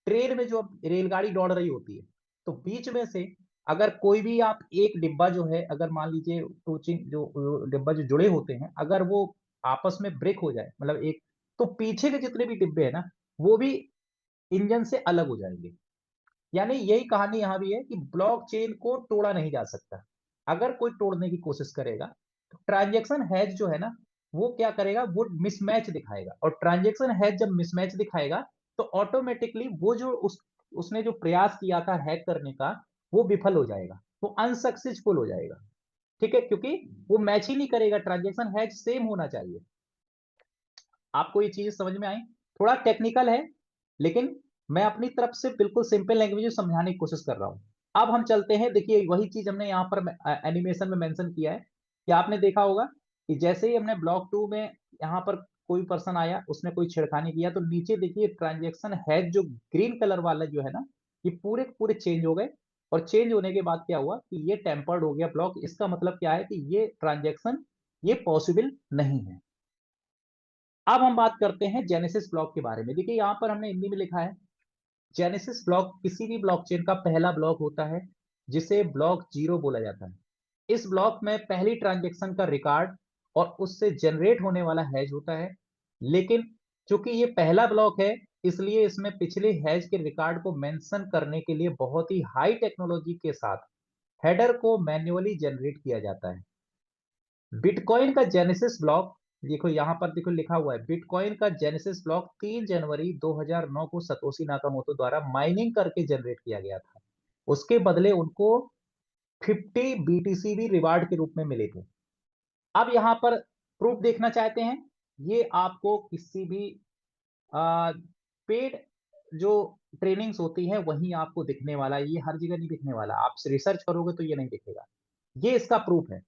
ट्रेन में जो रेलगाड़ी दौड़ रही होती है, तो बीच में से अगर कोई भी आप एक डिब्बा जो है, अगर मान लीजिए कोचिंग जो डिब्बा जो जुड़े होते हैं, अगर वो आपस में ब्रेक हो जाए, मतलब एक, तो पीछे के जितने भी डिब्बे हैं ना वो भी इंजन से अलग हो जाएंगे। यानी यही कहानी यहां भी है कि ब्लॉकचेन को तोड़ा नहीं जा सकता। अगर कोई तोड़ने की कोशिश करेगा तो ट्रांजेक्शन हैज जो है ना वो क्या करेगा, वो मिसमैच दिखाएगा, और ट्रांजेक्शन हैज जब मिसमैच दिखाएगा तो ऑटोमेटिकली वो जो उसने जो प्रयास किया था हैक करने का, वो विफल हो जाएगा, वो अनसक्सेसफुल हो जाएगा। ठीक है, क्योंकि वो मैच ही नहीं करेगा, ट्रांजेक्शन हैज सेम होना चाहिए। आपको ये चीज समझ में आई, थोड़ा टेक्निकल है, लेकिन मैं अपनी तरफ से बिल्कुल सिंपल लैंग्वेज में समझाने की कोशिश कर रहा हूँ। अब हम चलते हैं, देखिए वही चीज़ हमने यहाँ पर एनिमेशन में मेंशन किया है कि आपने देखा होगा कि जैसे ही हमने ब्लॉक 2 में यहाँ पर कोई पर्सन आया, उसने कोई छेड़खानी किया, तो नीचे देखिए ट्रांज़ैक्शन हैश जो ग्रीन कलर वाला जो है ना, ये पूरे के पूरे चेंज हो गए और चेंज होने के बाद क्या हुआ कि ये टेम्पर्ड हो गया ब्लॉक। इसका मतलब क्या है कि ये ट्रांज़ैक्शन ये पॉसिबल नहीं है। अब हम बात करते हैं जेनेसिस ब्लॉक के बारे में। देखिए यहाँ पर हमने हिंदी में लिखा है, जेनेसिस ब्लॉक किसी भी ब्लॉकचेन का पहला ब्लॉक होता है जिसे ब्लॉक 0 बोला जाता है। इस ब्लॉक में पहली ट्रांजैक्शन का रिकॉर्ड और उससे जनरेट होने वाला हैश होता है। लेकिन चूंकि ये पहला ब्लॉक है, इसलिए इसमें पिछले हैश के रिकॉर्ड को मेंशन करने के लिए बहुत ही हाई टेक्नोलॉजी के साथ हेडर को मैन्युअली जनरेट किया जाता है। बिटकॉइन का जेनेसिस ब्लॉक, देखो यहां पर देखो लिखा हुआ है, बिटकॉइन का जेनेसिस ब्लॉक 3 जनवरी 2009 को सतोशी नाकामोटो द्वारा माइनिंग करके जनरेट किया गया था। उसके बदले उनको 50 बीटीसी भी रिवार्ड के रूप में मिले थे। अब यहां पर प्रूफ देखना चाहते हैं, ये आपको किसी भी पेड जो ट्रेनिंग्स होती है वहीं आपको दिखने वाला है, ये हर जगह नहीं दिखने वाला। आप रिसर्च करोगे तो ये नहीं दिखेगा। ये इसका प्रूफ है।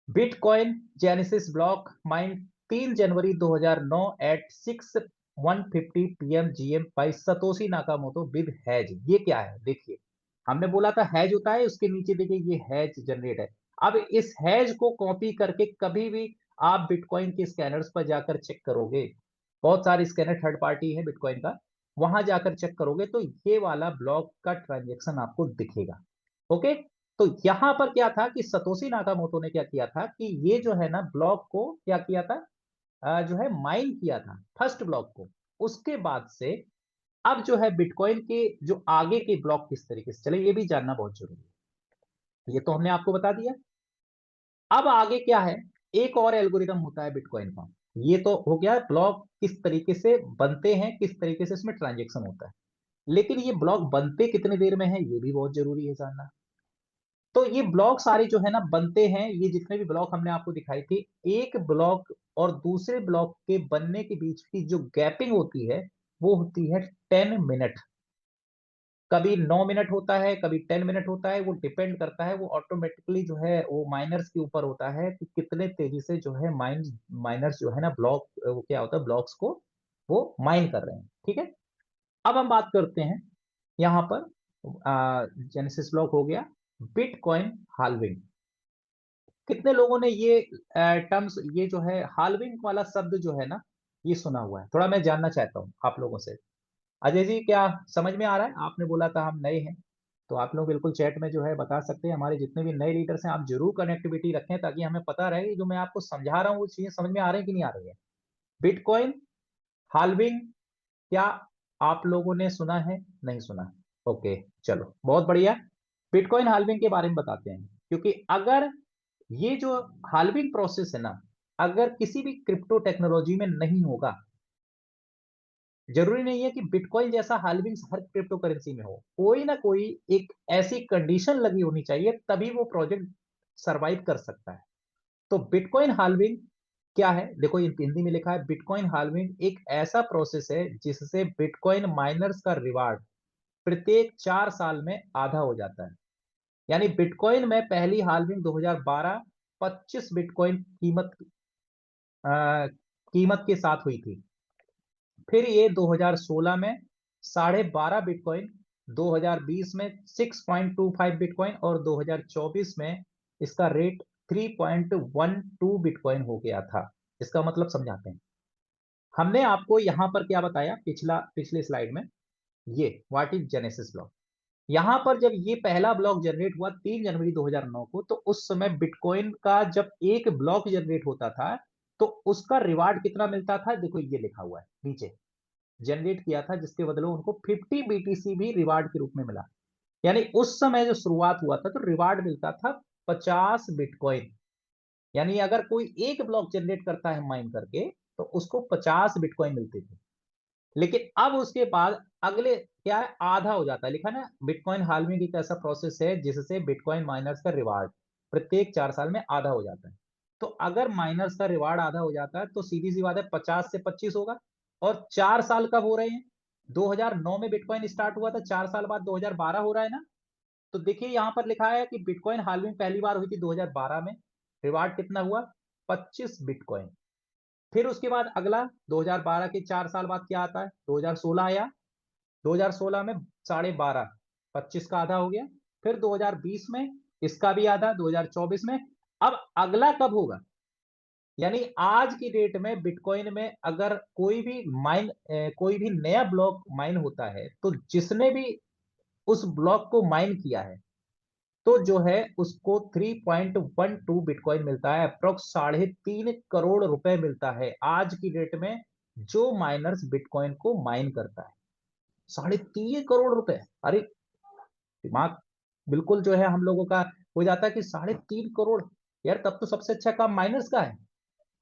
Bitcoin genesis block mine 3 January 2009 at 6:150 PM GM by Satoshi Nakamoto with has. ये क्या है देखिए, हमने बोला था हैज होता है, उसके नीचे देखिए ये हैज जनरेट है। अब इस हैज को कॉपी करके कभी भी आप बिटकॉइन के स्कैनर्स पर जाकर चेक करोगे, बहुत सारे स्कैनर थर्ड पार्टी है बिटकॉइन का, वहां जाकर चेक करोगे तो ये वाला ब्लॉक का ट्रांजेक्शन आपको दिखेगा। ओके, तो यहां पर क्या था कि सतोशी नाकामोटो ने क्या किया था कि ये जो है ना ब्लॉक को क्या किया था, जो है माइन किया था फर्स्ट ब्लॉक को। उसके बाद से अब जो है बिटकॉइन के जो आगे के ब्लॉक किस तरीके से चले, ये भी जानना बहुत जरूरी है। ये तो हमने आपको बता दिया। अब आगे क्या है, एक और एल्गोरिदम होता है बिटकॉइन का। ये तो हो गया ब्लॉक किस तरीके से बनते हैं, किस तरीके से इसमें ट्रांजेक्शन होता है। लेकिन ये ब्लॉक बनते कितनी देर में है, ये भी बहुत जरूरी है जानना। तो ये ब्लॉक सारे जो है ना बनते हैं, ये जितने भी ब्लॉक हमने आपको दिखाई थी, एक ब्लॉक और दूसरे ब्लॉक के बनने के बीच की जो गैपिंग होती है वो होती है 10 मिनट। कभी 9 मिनट होता है, कभी 10 मिनट होता है, वो डिपेंड करता है, वो ऑटोमेटिकली जो है वो माइनर्स के ऊपर होता है कि कितने तेजी से जो है माइनर्स जो है ना ब्लॉक वो क्या होता है ब्लॉक्स को वो माइन कर रहे हैं। ठीक है, अब हम बात करते हैं यहाँ पर जेनेसिस ब्लॉक हो गया, बिटकॉइन हाल्विंग। कितने लोगों ने ये टर्म्स, ये जो है हाल्विंग वाला शब्द जो है ना ये सुना हुआ है, थोड़ा मैं जानना चाहता हूँ आप लोगों से। अजय जी क्या समझ में आ रहा है? आपने बोला था हम नए हैं, तो आप लोग बिल्कुल चैट में जो है बता सकते हैं। हमारे जितने भी नए लीडर्स हैं आप जरूर कनेक्टिविटी रखें ताकि हमें पता रहे कि जो मैं आपको समझा रहा हूँ वो चीजें समझ में आ रही है कि नहीं आ रही है। बिटकॉइन हाल्विंग, क्या आप लोगों ने सुना है, नहीं सुना? ओके, चलो बहुत बढ़िया। बिटकॉइन हाल्विंग के बारे में बताते हैं, क्योंकि अगर ये जो हाल्विंग प्रोसेस है ना, अगर किसी भी क्रिप्टो टेक्नोलॉजी में नहीं होगा, जरूरी नहीं है कि बिटकॉइन जैसा हाल्विंग हर क्रिप्टो करेंसी में हो, कोई ना कोई एक ऐसी कंडीशन लगी होनी चाहिए तभी वो प्रोजेक्ट सरवाइव कर सकता है। तो बिटकॉइन हाल्विंग क्या है, देखो ये हिंदी में लिखा है, बिटकॉइन हाल्विंग एक ऐसा प्रोसेस है जिससे बिटकॉइन माइनर्स का रिवार्ड प्रत्येक 4 साल में आधा हो जाता है। यानी बिटकॉइन में पहली हाल्विंग 2012 25 बिटकॉइन कीमत के साथ हुई थी। फिर ये 2016 में 12.5 बिटकॉइन, 2020 में 6.25 बिटकॉइन और 2024 में इसका रेट 3.12 बिटकॉइन हो गया था। इसका मतलब समझाते हैं, हमने आपको यहां पर क्या बताया पिछले स्लाइड में, ये व्हाट इज जेनेसिस ब्लॉक। यहां पर जब ये पहला ब्लॉक जनरेट हुआ 3 जनवरी 2009 को, तो उस समय बिटकॉइन का जब एक ब्लॉक जनरेट होता था तो उसका रिवार्ड कितना मिलता था, देखो ये लिखा हुआ है नीचे, जनरेट किया था जिसके बदले उनको 50 बीटीसी भी रिवार्ड के रूप में मिला। यानी उस समय जो शुरुआत हुआ था तो रिवार्ड मिलता था 50 बिटकॉइन। यानी अगर कोई एक ब्लॉक जनरेट करता है माइन करके तो उसको 50 बिटकॉइन मिलते थे। लेकिन अब उसके बाद अगले क्या है, आधा हो जाता है, लिखा ना बिटकॉइन हाल्विंग एक ऐसा प्रोसेस है जिससे बिटकॉइन माइनर्स का रिवार्ड प्रत्येक 4 साल में आधा हो जाता है। तो अगर माइनर्स का रिवार्ड आधा हो जाता है तो सीधी सी बात है 50 से 25 होगा। और 4 साल कब हो रहे हैं, 2009 में बिटकॉइन स्टार्ट हुआ था, 4 साल बाद 2012 हो रहा है ना। तो देखिए यहां पर लिखा है कि बिटकॉइन हाल्विंग पहली बार हुई थी 2012 में। रिवार्ड कितना हुआ? 25 बिटकॉइन। फिर उसके बाद अगला 2012 के 4 साल बाद क्या आता है? 2016 आया। 2016 में 12.5, 25 का आधा हो गया। फिर 2020 में इसका भी आधा, 2024 में। अब अगला कब होगा? यानी आज की डेट में बिटकॉइन में अगर कोई भी नया ब्लॉक माइन होता है, तो जिसने भी उस ब्लॉक को माइन किया है, तो जो है उसको 3.12 बिटकॉइन मिलता है। अप्रोक्स 3.5 करोड़ रुपए मिलता है आज की डेट में, जो माइनर्स बिटकॉइन को माइन करता है। 3.5 करोड़ रुपए! अरे दिमाग बिल्कुल जो है हम लोगों का हो जाता है कि 3.5 करोड़। यार तब तो सबसे अच्छा काम माइनर्स का है।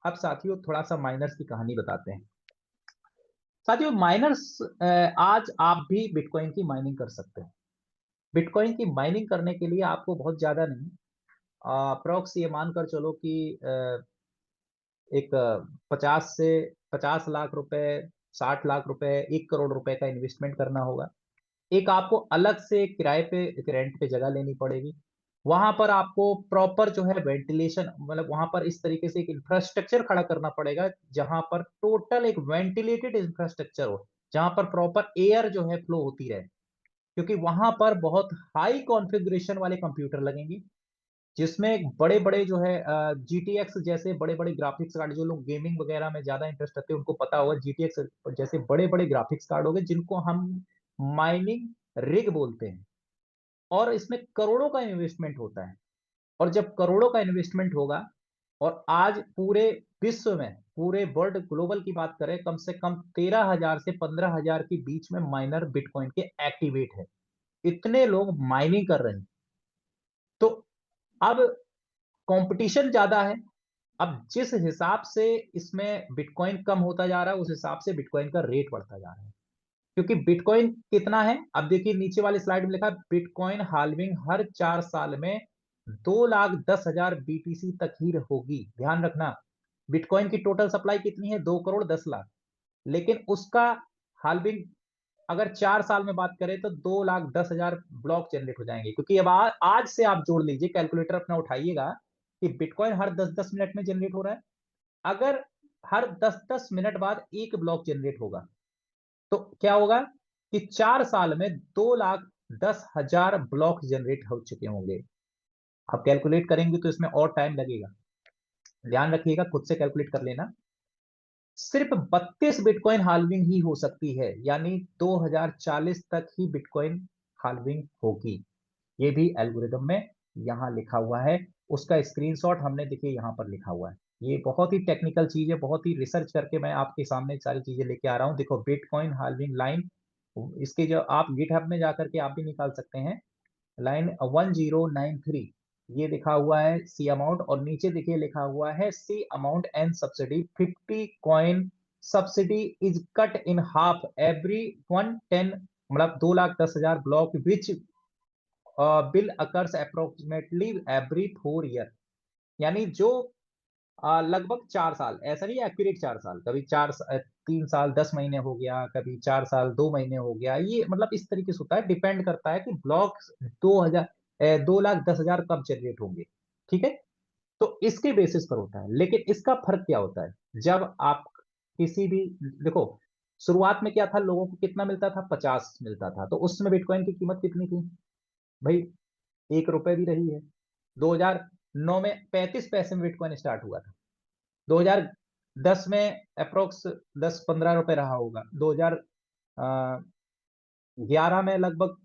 अब साथियों थोड़ा सा माइनर्स की कहानी बताते हैं। साथियों माइनर्स, आज आप भी बिटकॉइन की माइनिंग कर सकते हैं। बिटकॉइन की माइनिंग करने के लिए आपको बहुत ज्यादा नहीं, अप्रोक्स ये मानकर चलो कि एक 50 से 50 लाख रुपए, 60 लाख रुपए, 1 करोड़ रुपए का इन्वेस्टमेंट करना होगा। एक आपको अलग से किराए पे, रेंट पे जगह लेनी पड़ेगी। वहां पर आपको प्रॉपर जो है वेंटिलेशन, मतलब वहां पर इस तरीके से एक इंफ्रास्ट्रक्चर खड़ा करना पड़ेगा, जहां पर टोटल एक वेंटिलेटेड इंफ्रास्ट्रक्चर हो, जहां पर प्रॉपर एयर जो है फ्लो होती रहे। क्योंकि वहां पर बहुत हाई कॉन्फ़िगरेशन वाले कंप्यूटर लगेंगे, जिसमें बड़े बड़े जो है जीटीएक्स जैसे बड़े बड़े ग्राफिक्स कार्ड, जो लोग गेमिंग वगैरह में ज्यादा इंटरेस्ट रखते हैं उनको पता होगा, जीटीएक्स जैसे बड़े बड़े ग्राफिक्स कार्ड हो गए, जिनको हम माइनिंग रिग बोलते हैं। और इसमें करोड़ों का इन्वेस्टमेंट होता है। और जब करोड़ों का इन्वेस्टमेंट होगा, और आज पूरे विश्व में, पूरे वर्ल्ड ग्लोबल की बात करें, कम से कम 13,000 से 15,000 के बीच में माइनर बिटकॉइन के एक्टिवेट है। इतने लोग माइनिंग कर रहे हैं। तो अब कंपटीशन ज्यादा है। अब जिस हिसाब से इसमें बिटकॉइन कम होता जा रहा है, उस हिसाब से बिटकॉइन का रेट बढ़ता जा रहा है। क्योंकि बिटकॉइन कितना है, अब देखिए नीचे वाली स्लाइड में लिखा है, बिटकॉइन हाल्विंग हर 4 साल में 2,10,000 बीटीसी तक ही होगी। ध्यान रखना, बिटकॉइन की टोटल सप्लाई कितनी है? 2,10,00,000। लेकिन उसका हाल्विंग अगर 4 साल में बात करें तो 2,10,000 ब्लॉक जनरेट हो जाएंगे। क्योंकि अब आज से आप जोड़ लीजिए, कैलकुलेटर अपना उठाइएगा, कि बिटकॉइन हर 10-10 मिनट में जनरेट हो रहा है। अगर हर 10-10 मिनट बाद एक ब्लॉक जनरेट होगा, तो क्या होगा कि 4 साल में 2,10,000 ब्लॉक जनरेट हो चुके होंगे। आप कैलकुलेट करेंगे तो इसमें और टाइम लगेगा। ध्यान रखिएगा, खुद से कैलकुलेट कर लेना। सिर्फ 32 बिटकॉइन हाल्विंग ही हो सकती है, यानी 2040 तक ही बिटकॉइन हाल्विंग होगी। ये भी एल्गोरिदम में यहां लिखा हुआ है। उसका स्क्रीनशॉट हमने देखिए यहां पर लिखा हुआ है। ये बहुत ही टेक्निकल चीज है, बहुत ही रिसर्च करके मैं आपके सामने सारी चीजें लेके आ रहा हूं। देखो बिटकॉइन हाल्विंग लाइन, इसके जो आप गिटहब में जाकर के आप भी निकाल सकते हैं। लाइन 1093, ये लिखा हुआ है सी अमाउंट, और नीचे देखिए लिखा हुआ है सी amount and subsidy 50 coin subsidy is cut in half every 110, मतलब 2,10,000 block which will occurs approximately every 4 year. यानी जो लगभग 4 साल, ऐसा नहीं एक्यूरेट 4 साल, कभी 3 साल 10 महीने हो गया, कभी 4 साल 2 महीने हो गया, ये मतलब इस तरीके से होता है। डिपेंड करता है कि ब्लॉक 2,10,000 कब जनरेट होंगे। ठीक है, तो इसके बेसिस पर होता है। लेकिन इसका फर्क क्या होता है, जब आप किसी भी, देखो शुरुआत में क्या था, लोगों को कितना मिलता था? 50 मिलता था। तो उसमें बिटकॉइन की कीमत कितनी थी भाई? 1 रुपए भी रही है। 2009 में 35 पैसे में बिटकॉइन स्टार्ट हुआ था। 2010 में अप्रोक्स 10-15 रुपए रहा होगा। 2011 में लगभग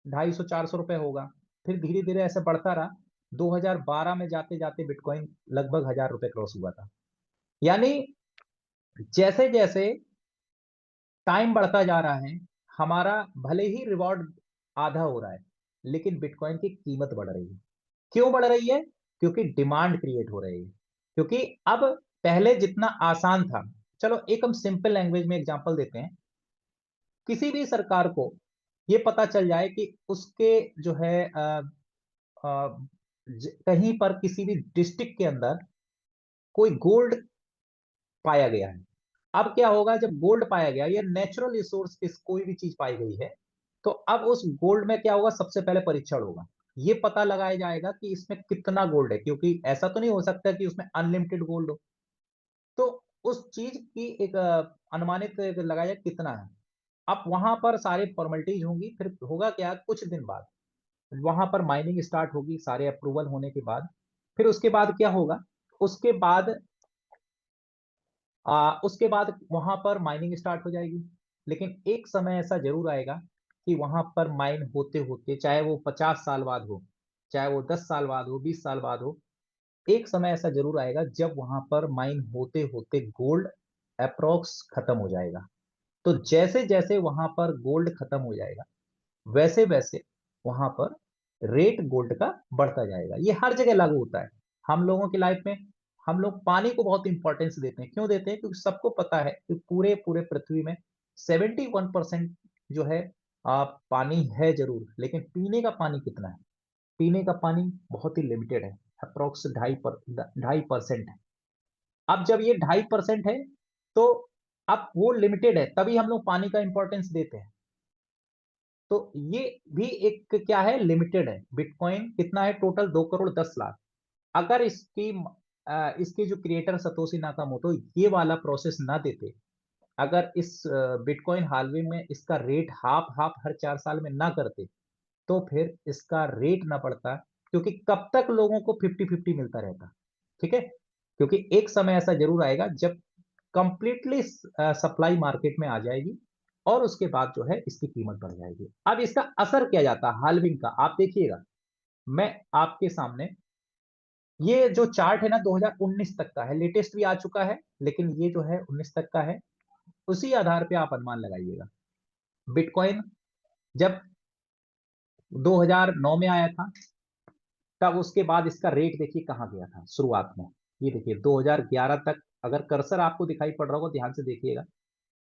250-400 रुपए होगा। फिर धीरे धीरे ऐसे बढ़ता रहा। 2012 में जाते जाते बिटकॉइन लगभग 1,000 रुपए क्रॉस हुआ था। यानी जैसे जैसे टाइम बढ़ता जा रहा है, हमारा भले ही रिवॉर्ड आधा हो रहा है, लेकिन बिटकॉइन की कीमत बढ़ रही है। क्यों बढ़ रही है? क्योंकि डिमांड क्रिएट हो रही है। क्योंकि अब पहले जितना आसान था, चलो एक हम सिंपल लैंग्वेज में एग्जांपल देते हैं। किसी भी सरकार को ये पता चल जाए कि उसके जो है कहीं पर किसी भी डिस्ट्रिक्ट के अंदर कोई गोल्ड पाया गया है, अब क्या होगा जब गोल्ड पाया गया, ये नेचुरल रिसोर्स किस कोई भी चीज पाई गई है, तो अब उस गोल्ड में क्या होगा, सबसे पहले परीक्षण होगा। ये पता लगाया जाएगा कि इसमें कितना गोल्ड है, क्योंकि ऐसा तो नहीं हो सकता कि उसमें अनलिमिटेड गोल्ड हो। तो उस चीज की एक अनुमानित लगाया जाए कितना है। अब वहां पर सारी फॉर्मेलिटीज होंगी, फिर होगा क्या, कुछ दिन बाद वहां पर माइनिंग स्टार्ट होगी, सारे अप्रूवल होने के बाद। फिर उसके बाद क्या होगा, उसके बाद उसके बाद वहां पर माइनिंग स्टार्ट हो जाएगी। लेकिन एक समय ऐसा जरूर आएगा कि वहां पर माइन होते होते, चाहे वो 50 साल बाद हो, चाहे वो 10 साल बाद हो, 20 साल बाद हो, एक समय ऐसा जरूर आएगा जब वहां पर माइन होते होते गोल्ड अप्रोक्स खत्म हो जाएगा। तो जैसे जैसे वहां पर गोल्ड खत्म हो जाएगा, वैसे वैसे वहां पर रेट गोल्ड का बढ़ता जाएगा। ये हर जगह लागू होता है। हम लोगों की लाइफ में हम लोग पानी को बहुत इंपॉर्टेंस देते हैं। क्यों देते हैं? क्योंकि सबको पता है कि पूरे पूरे पृथ्वी में 71% जो है पानी है जरूर, लेकिन पीने का पानी कितना है? पीने का पानी बहुत ही लिमिटेड है, अप्रोक्स 2.5% है। अब जब ये 2.5% है, तो अब वो लिमिटेड है, तभी हम लोग पानी का इंपॉर्टेंस देते हैं। तो ये भी एक क्या है, लिमिटेड है। बिटकॉइन कितना है टोटल? 2 करोड़ 10 लाख। अगर इसके जो क्रिएटर सतोशी नाकामोटो ये वाला प्रोसेस ना देते, अगर इस बिटकॉइन हाल्विंग में इसका रेट हाफ हाफ हर 4 साल में ना करते, तो फिर इसका रेट ना बढ़ता। क्योंकि कब तक लोगों को 50-50 मिलता रहता? ठीक है, क्योंकि एक समय ऐसा जरूर आएगा जब कंप्लीटली सप्लाई मार्केट में आ जाएगी, और उसके बाद जो है इसकी कीमत बढ़ जाएगी। अब इसका असर क्या जाता है हाल्विंग का, आप देखिएगा। मैं आपके सामने ये जो चार्ट है ना, 2019 तक का है, लेटेस्ट भी आ चुका है, लेकिन ये जो है 19 तक का है। उसी आधार पे आप अनुमान लगाइएगा। बिटकॉइन जब 2009 में आया था, तब उसके बाद इसका रेट देखिए कहां गया था शुरुआत में। ये देखिए 2011 तक, अगर कर्सर आपको दिखाई पड़ रहा होगा ध्यान से देखिएगा।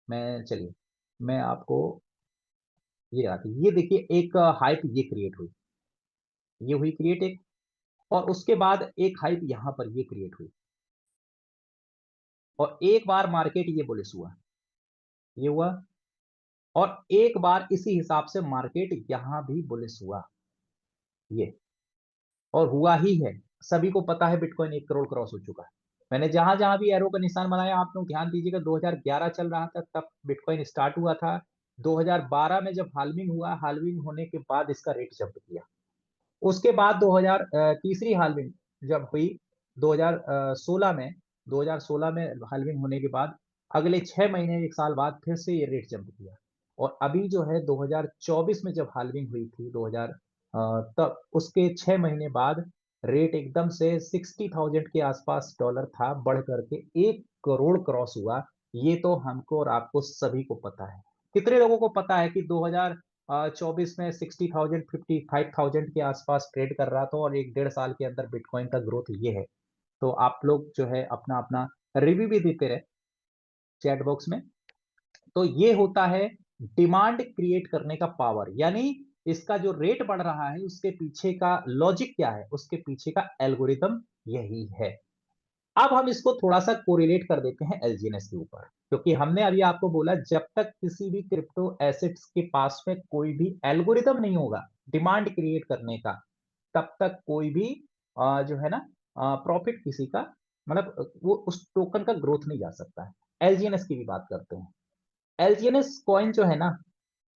मैं चलिए, मैं आपको ये आती, ये देखिए एक हाइप ये क्रिएट हुई, ये हुई क्रिएट एक, और उसके बाद एक हाइप यहां पर ये क्रिएट हुई, और एक बार मार्केट ये बुलिश हुआ, ये हुआ, और एक बार इसी हिसाब से मार्केट यहां भी बुलिश हुआ, ये, और हुआ ही है। सभी को पता है बिटकॉइन 1 करोड़ क्रॉस हो चुका है। मैंने जहां जहां भी एरो का निशान बनाया, आप लोग ध्यान दीजिएगा। 2011 चल रहा था तब बिटकॉइन स्टार्ट हुआ था। 2012 में जब हाल्विंग हुआ, हाल्विंग होने के बाद इसका रेट जंप किया। उसके बाद 2000 तीसरी हाल्विंग जब हुई 2016 में, 2016 में हाल्विंग होने के बाद अगले 6 महीने 1 साल बाद फिर से ये रेट जंप किया। और अभी जो है 2024 में जब हाल्विंग हुई थी 2000, तब उसके 6 महीने बाद रेट एकदम से 60,000 के आसपास डॉलर था, बढ़ करके 1 करोड़ क्रॉस हुआ। ये तो हमको और आपको सभी को पता है। कितने लोगों को पता है कि 2024 में 60,000 55,000 के आसपास ट्रेड कर रहा था, और 1 डेढ़ साल के अंदर बिटकॉइन का ग्रोथ ये है। तो आप लोग जो है अपना अपना रिव्यू भी देते रहे चैट बॉक्स में। तो ये होता है डिमांड क्रिएट करने का पावर, यानी इसका जो रेट बढ़ रहा है उसके पीछे का लॉजिक क्या है, उसके पीछे का एल्गोरिदम यही है। अब हम इसको थोड़ा सा कोरिलेट कर देते हैं एलजीएनएस के ऊपर, क्योंकि हमने अभी आपको बोला जब तक किसी भी क्रिप्टो एसेट्स के पास में कोई भी एल्गोरिदम नहीं होगा डिमांड क्रिएट करने का, तब तक कोई भी जो है ना प्रॉफिट किसी का, मतलब वो उस टोकन का ग्रोथ नहीं जा सकता है। एलजीएनएस की भी बात करते हैं। एलजीएनएस कॉइन जो है ना,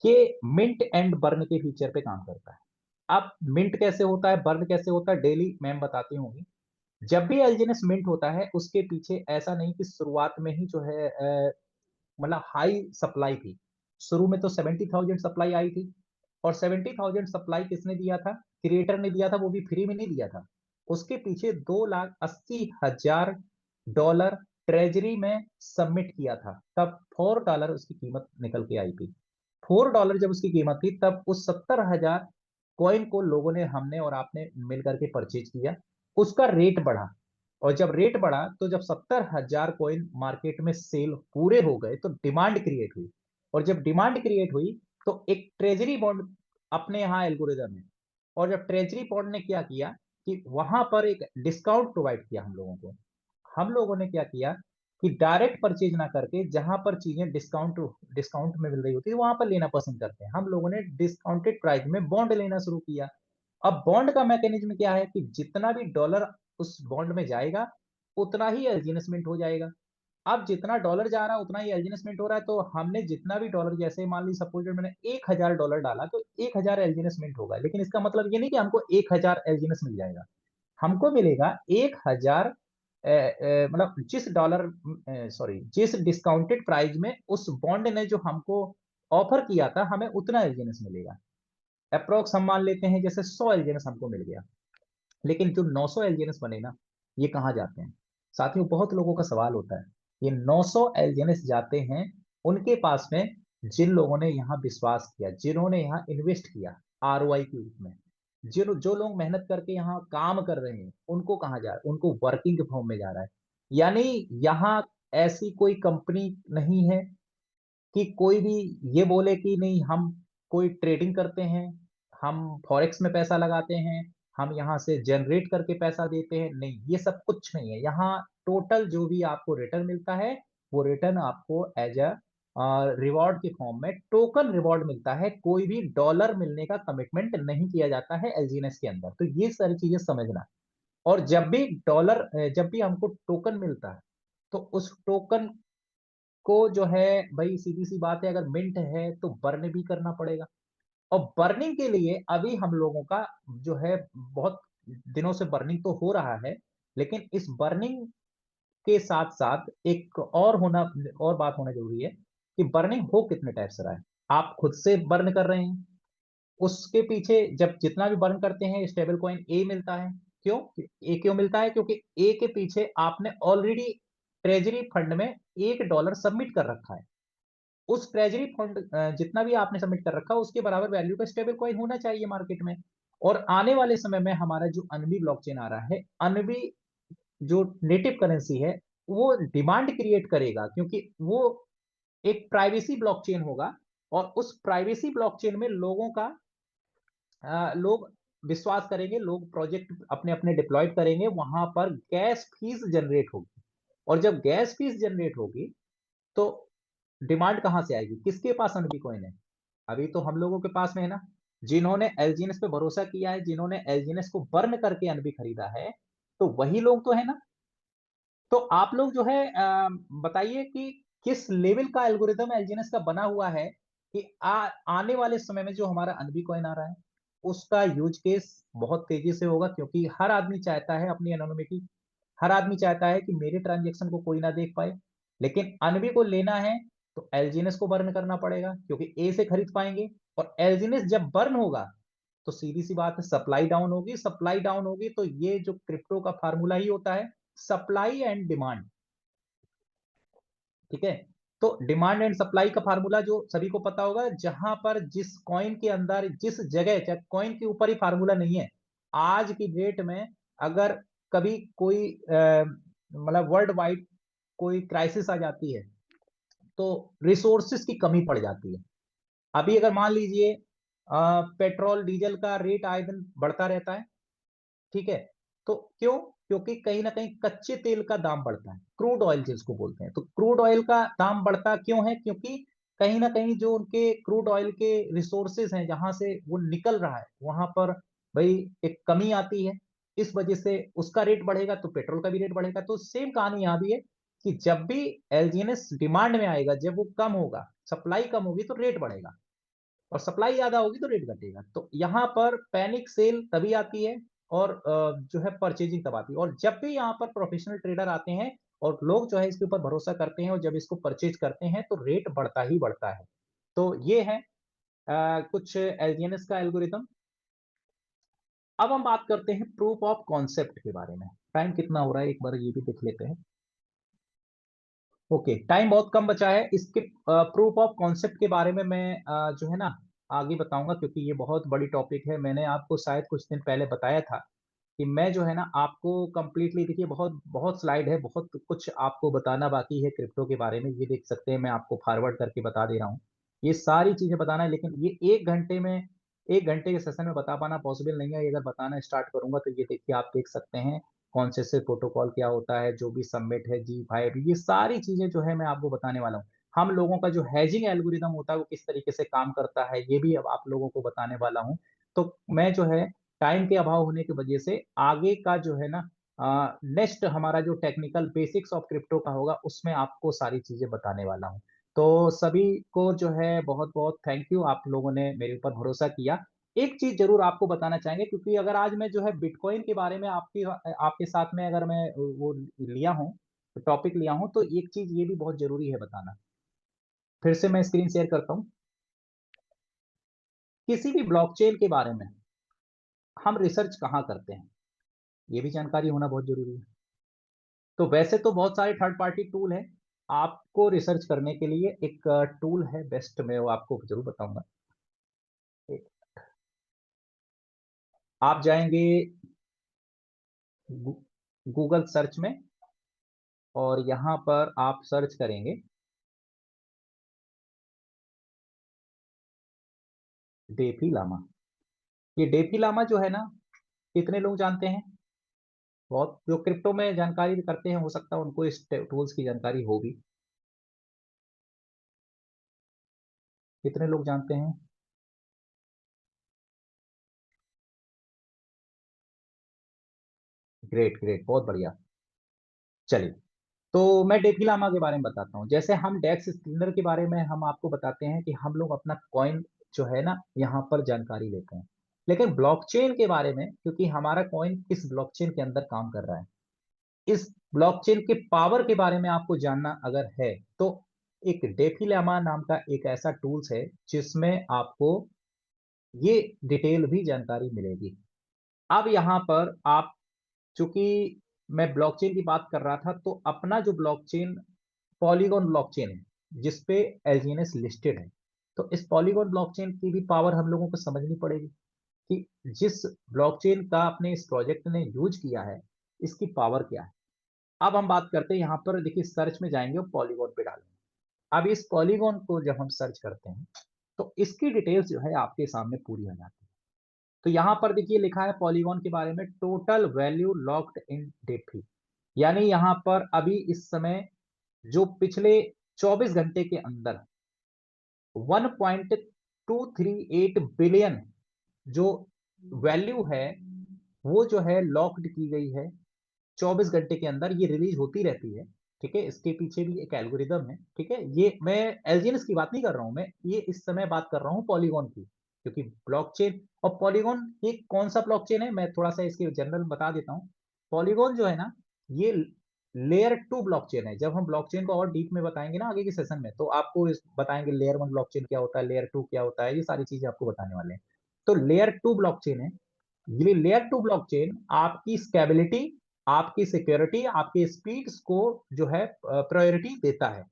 ये मिंट एंड बर्न के फीचर पे काम करता है। अब मिंट कैसे होता है, बर्न कैसे होता है, डेली मैम बताती होंगी। जब भी एलजीएनएस मिंट होता है, उसके पीछे ऐसा नहीं कि शुरुआत में ही जो है मतलब हाई सप्लाई थी। शुरू में तो 70,000 सप्लाई आई थी, और 70,000 सप्लाई किसने दिया था? क्रिएटर ने दिया था, वो भी फ्री में नहीं दिया था। उसके पीछे 2,80,000 डॉलर ट्रेजरी में सबमिट किया था, तब $4 उसकी कीमत निकल के आई थी। $4 जब उसकी कीमत थी, तब उस 70,000 कॉइन को लोगों ने, हमने और आपने मिल करके परचेज किया। उसका रेट बढ़ा, और जब रेट बढ़ा तो जब 70,000 कॉइन मार्केट में सेल पूरे हो गए तो डिमांड क्रिएट हुई। और जब डिमांड क्रिएट हुई तो एक ट्रेजरी बॉन्ड अपने यहाँ एल्गोरिदम है। और जब ट्रेजरी बॉन्ड ने क्या किया कि वहां पर एक डिस्काउंट प्रोवाइड किया हम लोगों को। हम लोगों ने क्या किया कि डायरेक्ट परचेज ना करके जहां पर चीजें डिस्काउंट डिस्काउंट में मिल रही होती है वहां पर लेना पसंद करते हैं। हम लोगों ने डिस्काउंटेड प्राइस में बॉन्ड लेना शुरू किया। अब बॉन्ड का मैकेनिज्म क्या है कि जितना भी डॉलर उस बॉन्ड में जाएगा उतना ही एलजीनेसमेंट हो जाएगा। अब जितना डॉलर जा रहा है उतना ही एलजीनेसमेंट हो रहा है, तो हमने जितना भी डॉलर, जैसे मान ली सपोज मैंने $1000 डाला तो 1000 एलजीनेसमेंट होगा, लेकिन इसका मतलब ये नहीं कि हमको 1000 एलजीनेस मिल जाएगा। हमको मिलेगा 1000, मतलब जिस डॉलर, सॉरी, जिस डिस्काउंटेड प्राइस में उस बॉन्ड ने जो हमको ऑफर किया था हमें उतना एलजीनेस मिलेगा। अप्रोक्स हम मान लेते हैं जैसे 100 एलजीनेस हमको मिल गया। लेकिन जो 900 एलजीएनएस बने ना, ये कहाँ जाते हैं? साथियों, बहुत लोगों का सवाल होता है। ये 900 एलजीएनएस जाते हैं उनके पास में जिन लोगों ने यहाँ विश्वास किया, जिन्होंने यहाँ इन्वेस्ट किया आरओआई के रूप में, जो जो लोग मेहनत करके यहाँ काम कर रहे हैं, उनको कहाँ जा रहा है? उनको वर्किंग फॉर्म में जा रहा है। यानी यहाँ ऐसी कोई कंपनी नहीं है कि कोई भी ये बोले कि नहीं हम कोई ट्रेडिंग करते हैं, हम फॉरेक्स में पैसा लगाते हैं, हम यहाँ से जनरेट करके पैसा देते हैं। नहीं, ये सब कुछ नहीं है। यहाँ टोटल जो भी आपको रिटर्न मिलता है वो रिटर्न आपको एज अ रिवॉर्ड के फॉर्म में टोकन रिवॉर्ड मिलता है। कोई भी डॉलर मिलने का कमिटमेंट नहीं किया जाता है एलजीएनएस के अंदर। तो ये सारी चीजें समझना। और जब भी हमको टोकन मिलता है तो उस टोकन को जो है, भाई सीधी सी बात है, अगर मिंट है तो बर्न भी करना पड़ेगा। और बर्निंग के लिए अभी हम लोगों का जो है, बहुत दिनों से बर्निंग तो हो रहा है, लेकिन इस बर्निंग के साथ साथ एक और बात होना जरूरी है कि बर्निंग हो कितने टाइप से रहा है। आप खुद से बर्न कर रहे हैं, उसके पीछे जब जितना भी बर्न करते हैं स्टेबल कॉइन ए मिलता है। क्यों ए क्यों मिलता है? क्योंकि ए के पीछे आपने ऑलरेडी ट्रेजरी फंड में $1 सबमिट कर रखा है। उस ट्रेजरी फंड जितना भी आपने सबमिट कर रखा है उसके बराबर वैल्यू का स्टेबल कॉइन होना चाहिए मार्केट में। और आने वाले समय में हमारा जो अनबी ब्लॉकचेन आ रहा है, अनबी जो नेटिव करेंसी है, वो डिमांड क्रिएट करेगा, क्योंकि वो एक प्राइवेसी ब्लॉकचेन होगा। और उस प्राइवेसी ब्लॉकचेन में लोगों का लोग विश्वास करेंगे, लोग प्रोजेक्ट अपने अपने डिप्लॉयड करेंगे, वहां पर गैस फीस जनरेट होगी। और जब गैस फीस जनरेट होगी तो डिमांड कहां से आएगी? किसके पास अनबी कॉइन है? अभी तो हम लोगों के पास में है ना, जिन्होंने एलजीएनएस पे भरोसा किया है, जिन्होंने एलजीएनएस को बर्न करके अनबी खरीदा है, तो वही लोग तो है ना। तो आप लोग जो है बताइए कि किस लेवल का एल्गोरिदम एलजीएनएस का बना हुआ है कि आने वाले समय में जो हमारा अनबी कॉइन आ रहा है उसका यूज केस बहुत तेजी से होगा, क्योंकि हर आदमी चाहता है अपनी एनोनिमिटी। हर आदमी चाहता है कि मेरे ट्रांजेक्शन को कोई ना देख पाए। लेकिन अनबी को लेना है तो एलजीएनएस को बर्न करना पड़ेगा, क्योंकि ए से खरीद पाएंगे। और एलजीएनएस जब बर्न होगा तो सीधी सी बात है, सप्लाई डाउन होगी। सप्लाई डाउन होगी तो ये जो क्रिप्टो का फार्मूला ही होता है, सप्लाई एंड डिमांड। ठीक है। तो डिमांड एंड सप्लाई का फार्मूला जो सभी को पता होगा, जहां पर जिस कॉइन के अंदर जिस जगह, चाहे कॉइन के ऊपर ही फार्मूला नहीं है। आज की डेट में अगर कभी कोई मतलब वर्ल्ड वाइड कोई क्राइसिस आ जाती है तो रिसोर्सेज की कमी पड़ जाती है। अभी अगर मान लीजिए पेट्रोल डीजल का रेट आए दिन बढ़ता रहता है, ठीक है। तो क्यों? क्योंकि कहीं ना कहीं कच्चे तेल का दाम बढ़ता है, क्रूड ऑयल जिसको बोलते हैं। तो क्रूड ऑयल का दाम बढ़ता क्यों है? क्योंकि कहीं ना कहीं जो उनके क्रूड ऑयल के रिसोर्सेज हैं, जहां से वो निकल रहा है, वहां पर भाई एक कमी आती है। इस वजह से उसका रेट बढ़ेगा तो पेट्रोल का भी रेट बढ़ेगा। तो सेम कहानी यहां भी है कि जब भी एलजीएनएस डिमांड में आएगा, जब वो कम होगा, सप्लाई कम होगी तो रेट बढ़ेगा। और सप्लाई ज्यादा होगी तो रेट घटेगा। तो यहाँ पर पैनिक सेल तभी आती है और जो है परचेजिंग तब आती है। और जब भी यहाँ पर प्रोफेशनल ट्रेडर आते हैं और लोग जो है इसके ऊपर भरोसा करते हैं और जब इसको परचेज करते हैं तो रेट बढ़ता ही बढ़ता है। तो ये है कुछ एलजीएनएस का एल्गोरिथम। अब हम बात करते हैं प्रूफ ऑफ कॉन्सेप्ट के बारे में। टाइम कितना हो रहा है एक बार ये भी देख लेते हैं। ओके, टाइम बहुत कम बचा है। इसके प्रूफ ऑफ कॉन्सेप्ट के बारे में मैं जो है ना आगे बताऊंगा, क्योंकि ये बहुत बड़ी टॉपिक है। मैंने आपको शायद कुछ दिन पहले बताया था कि मैं जो है ना आपको कंप्लीटली, देखिए बहुत बहुत स्लाइड है, बहुत कुछ आपको बताना बाकी है क्रिप्टो के बारे में। ये देख सकते हैं, मैं आपको फॉरवर्ड करके बता दे रहा हूँ। ये सारी चीजें बताना है, लेकिन ये 1 घंटे में, 1 घंटे के सेशन में बता पाना पॉसिबल नहीं है। ये अगर बताना स्टार्ट करूंगा तो ये देखिए आप देख सकते हैं कॉन्सेसिव प्रोटोकॉल क्या होता है, जो भी सबमिट है, G5, ये सारी चीजें जो है मैं आपको बताने वाला हूँ। हम लोगों का जो हैजिंग एल्गोरिदम होता है वो किस तरीके से काम करता है, ये भी अब आप लोगों को बताने वाला हूँ। तो मैं जो है टाइम के अभाव होने की वजह से आगे का जो है ना नेक्स्ट हमारा जो टेक्निकल बेसिक्स ऑफ क्रिप्टो का होगा उसमें आपको सारी चीजें बताने वाला हूँ। तो सभी को जो है बहुत बहुत थैंक यू, आप लोगों ने मेरे ऊपर भरोसा किया। एक चीज जरूर आपको बताना चाहेंगे, क्योंकि अगर आज मैं जो है बिटकॉइन के बारे में आपके साथ में अगर मैं वो लिया हूँ, टॉपिक लिया हूँ, तो एक चीज ये भी बहुत जरूरी है बताना। फिर से मैं स्क्रीन शेयर करता हूँ। किसी भी ब्लॉकचेन के बारे में हम रिसर्च कहाँ करते हैं, ये भी जानकारी होना बहुत जरूरी है। तो वैसे तो बहुत सारे थर्ड पार्टी टूल हैं, आपको रिसर्च करने के लिए एक टूल है बेस्ट, मैं वो आपको जरूर बताऊंगा। आप जाएंगे गूगल सर्च में और यहां पर आप सर्च करेंगे डेफी लामा। ये डेफी लामा जो है ना, कितने लोग जानते हैं? बहुत जो क्रिप्टो में जानकारी करते हैं, हो सकता है उनको इस टूल्स की जानकारी हो भी। कितने लोग जानते हैं? ग्रेट ग्रेट, बहुत बढ़िया। चलिए, तो मैं डेफी लामा के बारे में बताता हूँ। जैसे हम डेक्स स्पिनर के बारे में हम आपको बताते हैं कि हम लोग अपना कॉइन जो है ना यहाँ पर जानकारी लेते हैं, लेकिन ब्लॉकचेन के बारे में, क्योंकि हमारा कॉइन किस ब्लॉकचेन के अंदर काम कर रहा है, इस ब्लॉकचेन के पावर के बारे में आपको जानना अगर है, तो एक डेफिलामा नाम का एक ऐसा टूल्स है जिसमें आपको ये डिटेल भी जानकारी मिलेगी। अब यहाँ पर आप, चूंकि मैं ब्लॉकचेन की बात कर रहा था, तो अपना जो ब्लॉकचेन पॉलीगॉन ब्लॉकचेन है जिसपे एलजीएनएस लिस्टेड है, तो इस पॉलीगॉन ब्लॉकचेन की भी पावर हम लोगों को समझनी पड़ेगी कि जिस ब्लॉकचेन का अपने इस प्रोजेक्ट ने यूज किया है, इसकी पावर क्या है। अब हम बात करते हैं, यहाँ पर देखिए सर्च में जाएंगे और पॉलीगॉन पे डालेंगे। अब इस पॉलीगॉन को जब हम सर्च करते हैं तो इसकी डिटेल्स जो है आपके सामने पूरी आ जाती है। तो यहाँ पर देखिए लिखा है पॉलीगॉन के बारे में, total value locked in DeFi, यानी यहाँ पर अभी इस समय जो पिछले 24 घंटे के अंदर 1.238 बिलियन जो वैल्यू है वो जो है लॉक्ड की गई है 24 घंटे के अंदर। ये रिलीज होती रहती है, ठीक है, इसके पीछे भी एक एल्गोरिदम है, ठीक है। ये मैं एलजीएनएस की बात नहीं कर रहा हूं, मैं ये इस समय बात कर रहा हूं पॉलीगॉन की, क्योंकि ब्लॉकचेन और पॉलीगॉन ये कौन सा ब्लॉकचेन है मैं थोड़ा सा इसके जनरल बता देता हूं। पॉलीगॉन जो है ना, ये लेयर 2 ब्लॉकचेन है। जब हम ब्लॉकचेन को और डीप में बताएंगे ना आगे के सेशन में, तो आपको बताएंगे लेयर 1 ब्लॉकचेन क्या होता है, लेयर 2 क्या होता है, ये सारी चीजें आपको बताने वाले हैं। तो लेयर 2 ब्लॉकचेन है। ये लेयर 2 ब्लॉकचेन आपकी स्टेबिलिटी, आपकी सिक्योरिटी, आपके स्पीड्स को जो है प्रायोरिटी देता है।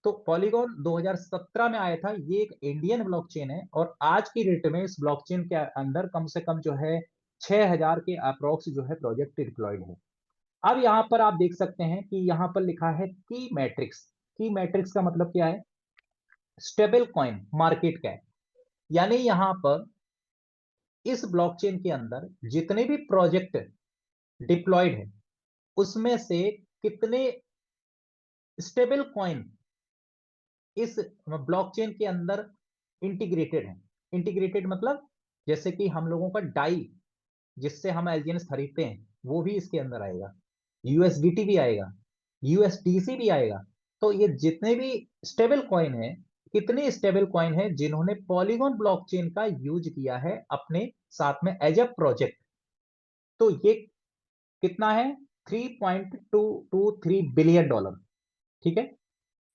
तो पॉलीगॉन 2017 में आया था, ये एक इंडियन ब्लॉकचेन है और आज की डेट में इस ब्लॉकचेन के अंदर कम से कम जो है 6000 के अप्रोक्स जो है प्रोजेक्ट डिप्लॉयड है। अब यहाँ पर आप देख सकते हैं कि यहाँ पर लिखा है की मैट्रिक्स। की मैट्रिक्स का मतलब क्या है? स्टेबल कॉइन मार्केट कैप, यानी यहाँ पर इस ब्लॉकचेन के अंदर जितने भी प्रोजेक्ट डिप्लॉयड है उसमें से कितने स्टेबल कॉइन इस ब्लॉकचेन के अंदर इंटीग्रेटेड है। इंटीग्रेटेड मतलब जैसे कि हम लोगों का डाई जिससे हम एलजीएनएस खरीदते हैं वो भी इसके अंदर आएगा, यूएसडीटी भी आएगा, यूएसडीसी भी आएगा। तो ये जितने भी स्टेबल कॉइन है, कितने स्टेबल कॉइन है जिन्होंने पॉलीगॉन ब्लॉकचेन का यूज किया है अपने साथ में एज अ प्रोजेक्ट, तो ये कितना है? 3.223 बिलियन डॉलर, ठीक है।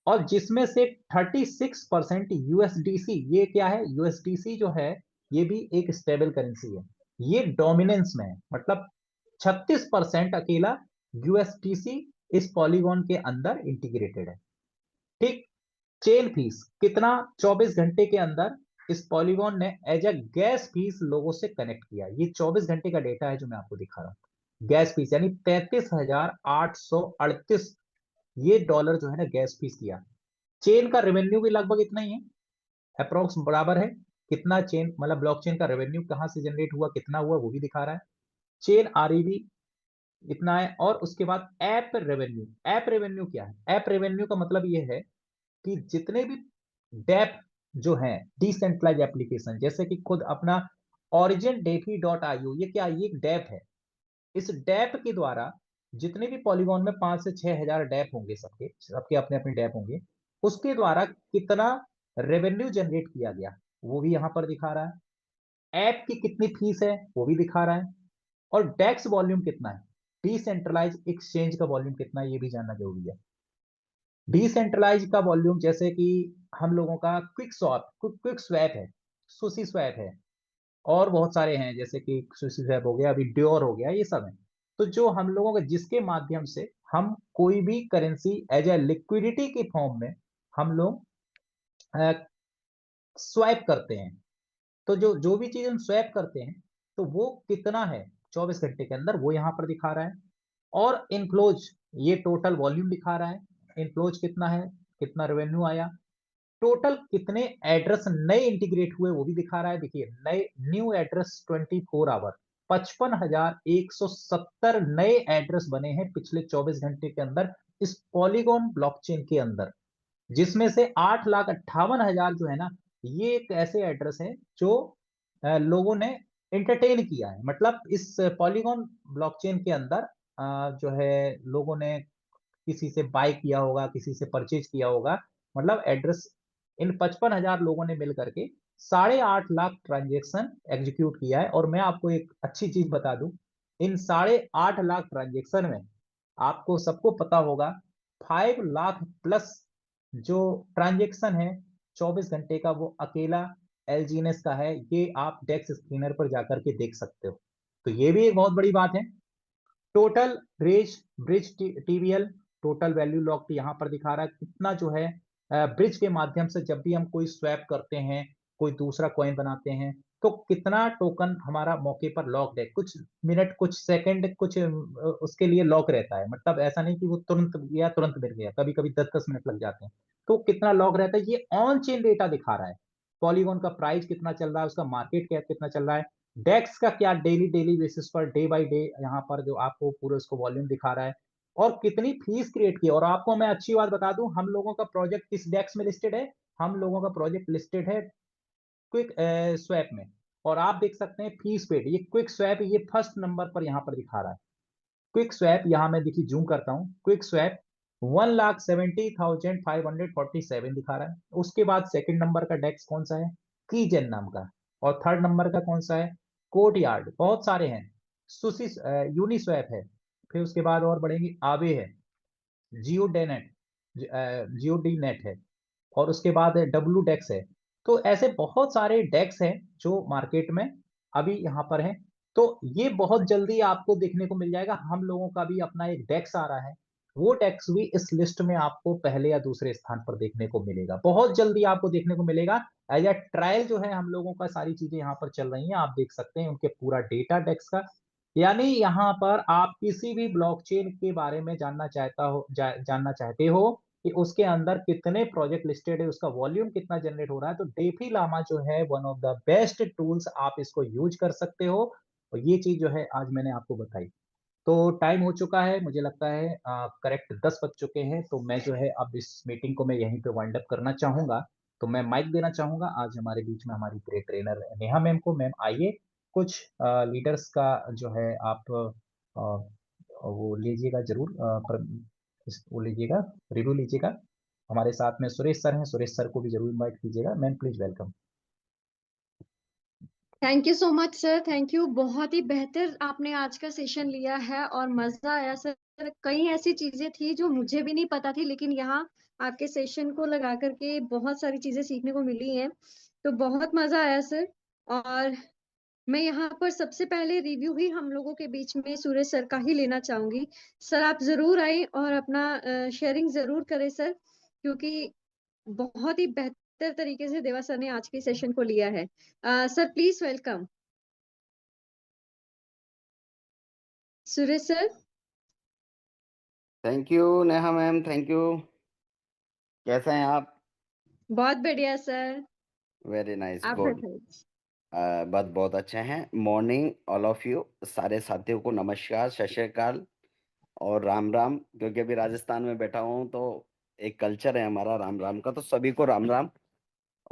और जिसमें से 36% यूएसडीसी, ये क्या है? यूएसडीसी जो है ये भी एक स्टेबल करेंसी है, ये डोमिनेंस में है, मतलब 36% अकेला यूएसडीसी इस पॉलीगॉन के अंदर इंटीग्रेटेड है, ठीक। चेन फीस कितना? 24 घंटे के अंदर इस पॉलीगॉन ने एज अ गैस फीस लोगों से कनेक्ट किया। ये 24 घंटे का डेटा है जो मैं आपको दिखा रहा हूं। गैस फीस यानी 33,838 ये डॉलर जो है ना गैस फीस किया। चेन का रेवेन्यू भी लगभग इतना ही है, अप्रोक्स बराबर है। कितना चेन मतलब ब्लॉकचेन का रेवेन्यू कहां से जनरेट हुआ, कितना हुआ, वो भी दिखा रहा है। चेन आरईबी इतना है। और उसके बाद ऐप रेवेन्यू। ऐप रेवेन्यू क्या है? ऐप रेवेन्यू का मतलब ये है कि जितने भी डैप जो हैं, डिसेंट्रलाइज एप्लीकेशन, जैसे कि खुद अपना origin defi डॉट आईओ, ये क्या है? ये एक डैप है। इस डैप के द्वारा जितने भी पॉलीगॉन में 5 से 6 हजार डैप होंगे, सबके सबके अपने अपने डैप होंगे, उसके द्वारा कितना रेवेन्यू जनरेट किया गया वो भी यहां पर दिखा रहा है। ऐप की कितनी फीस है वो भी दिखा रहा है। और डेक्स वॉल्यूम कितना है, डिसेंट्रलाइज एक्सचेंज का वॉल्यूम कितना है, ये भी जानना जरूरी है। डिसेंट्रलाइज का वॉल्यूम, जैसे कि हम लोगों का क्विक स्वैप है, सुसी स्वैप है, और बहुत सारे हैं, जैसे कि सुसी स्वैप हो गया, अभी ड्योर हो गया, ये सब है। तो जो हम लोगों का, जिसके माध्यम से हम कोई भी करेंसी एज ए लिक्विडिटी के फॉर्म में हम लोग स्वैप करते हैं, तो जो जो भी चीज हम स्वैप करते हैं, तो वो कितना है 24 घंटे के अंदर, वो यहाँ पर दिखा रहा है। और इनफ्लोज, ये टोटल वॉल्यूम दिखा रहा है। इनफ्लोज कितना है, कितना रेवेन्यू आया, टोटल कितने एड्रेस नए इंटीग्रेट हुए वो भी दिखा रहा है। देखिए, नए न्यू एड्रेस 24 आवर 55,170 नए एड्रेस बने हैं पिछले 24 घंटे के अंदर इस पॉलीगॉन ब्लॉकचेन के अंदर, जिसमें से 8,58,000 जो है ना, ये एक ऐसे एड्रेस है जो लोगों ने एंटरटेन किया है। मतलब इस पॉलीगॉन ब्लॉकचेन के अंदर जो है लोगों ने किसी से बाय किया होगा, किसी से परचेज किया होगा, मतलब एड्रेस, इन 55,000 लोगों ने मिल करके 8.5 लाख ट्रांजेक्शन एग्जीक्यूट किया है। और मैं आपको एक अच्छी चीज बता दूं, इन 8.5 लाख ट्रांजेक्शन में आपको सबको पता होगा 5 लाख प्लस जो ट्रांजेक्शन है 24 घंटे का, वो अकेला एलजीएनएस का है। ये आप डेक्स स्क्रीनर पर जाकर के देख सकते हो। तो ये भी एक बहुत बड़ी बात है। Total raise bridge TVL, total value locked यहाँ पर दिखा रहा है कितना जो है ब्रिज के माध्यम से जब भी हम कोई स्वैप करते हैं, कोई दूसरा कॉइन बनाते हैं, तो कितना टोकन हमारा मौके पर लॉक्ड है। कुछ मिनट, कुछ सेकंड, कुछ उसके लिए लॉक रहता है। मतलब ऐसा नहीं कि वो तुरंत गया तुरंत मिल गया, कभी कभी 10-10 मिनट लग जाते हैं। तो कितना लॉक रहता है, ये ऑन चेन डेटा दिखा रहा है। पॉलीगॉन का प्राइस कितना चल रहा है, उसका मार्केट कैप कितना चल रहा है, डेक्स का क्या डेली डेली बेसिस पर, डे बाय डे, यहाँ पर जो आपको पूरे उसको वॉल्यूम दिखा रहा है, और कितनी फीस क्रिएट की। और आपको मैं अच्छी बात बता दूं, हम लोगों का प्रोजेक्ट किस डेक्स में लिस्टेड है, हम लोगों का प्रोजेक्ट लिस्टेड है क्विक स्वैप में। और आप देख सकते हैं फीस पेड, ये क्विक स्वैप ये फर्स्ट नंबर पर यहाँ पर दिखा रहा है। क्विक स्वैप, यहाँ मैं देखिए जूम करता हूँ, क्विक स्वैप 1,70,547 दिखा रहा है। उसके बाद सेकंड नंबर का डेक्स कौन सा है, कीजेन नाम का। और थर्ड नंबर का कौन सा है, कोर्टयार्ड, बहुत सारे हैं। सुसी यूनिस्वैप है। फिर उसके बाद और बढ़ेंगे, आवे है, जियो डेनेट, जियो डी नेट है, और उसके बाद डब्लू डेक्स है। तो ऐसे बहुत सारे डेक्स हैं जो मार्केट में अभी यहाँ पर है। तो ये बहुत जल्दी आपको देखने को मिल जाएगा। हम लोगों का भी अपना एक डेक्स आ रहा है, वो डेक्स भी इस लिस्ट में आपको पहले या दूसरे स्थान पर देखने को मिलेगा, बहुत जल्दी आपको देखने को मिलेगा। एज ए ट्रायल जो है हम लोगों का सारी चीजें यहाँ पर चल रही हैं, आप देख सकते हैं उनके पूरा डेटा डेक्स का। यानी यहाँ पर आप किसी भी ब्लॉकचेन के बारे में जानना चाहते हो कि उसके अंदर कितने प्रोजेक्ट लिस्टेड है, उसका वॉल्यूम कितना जनरेट हो रहा है, तो डेफी लामा जो है one of the best tools, आप इसको यूज कर सकते हो। और ये चीज जो है आज मैंने आपको बताई। तो टाइम हो चुका है, मुझे लगता है करेक्ट 10 बज चुके हैं। तो मैं जो है अब इस मीटिंग को मैं यहीं पे वाइंड अप करना चाहूंगा। तो मैं माइक देना चाहूंगा आज हमारे बीच में हमारी ग्रेट ट्रेनर नेहा मैम को। मैम आइए, कुछ लीडर्स का जो है आप वो लीजिएगा जरूर, वो लीजिएगा, रिव्यू लीजिएगा। हमारे साथ में सुरेश सर हैं, सुरेश सर को भी जरूर इनवाइट कीजिएगा। Ma'am please welcome. Thank you so much sir, thank you. बहुत ही बेहतर आपने आज का सेशन लिया है और मजा आया सर। कई ऐसी चीजें थी जो मुझे भी नहीं पता थी, लेकिन यहाँ आपके सेशन को लगा करके बहुत सारी चीजें सीखने को मिली हैं, तो बहुत मजा आया सर। और मैं यहाँ पर सबसे पहले रिव्यू ही हम लोगों के बीच में सूरज सर का ही लेना चाहूंगी। सर आप जरूर आए और अपना शेयरिंग जरूर करें सर, क्योंकि बहुत ही बेहतर तरीके से देवा सर ने आज के सेशन को लिया है। Sir please welcome. Suresh sir. Thank you Neha ma'am, thank you. कैसे हैं आप? बहुत बढ़िया सर। वेरी नाइस, आप गुड। बताइए। बस बहुत अच्छे हैं। मॉर्निंग ऑल ऑफ यू, सारे साथियों को नमस्कार, सत श्री अकाल। और राम राम, क्योंकि अभी राजस्थान में बैठा हूँ तो एक कल्चर है हमारा राम राम का, तो सभी को राम राम।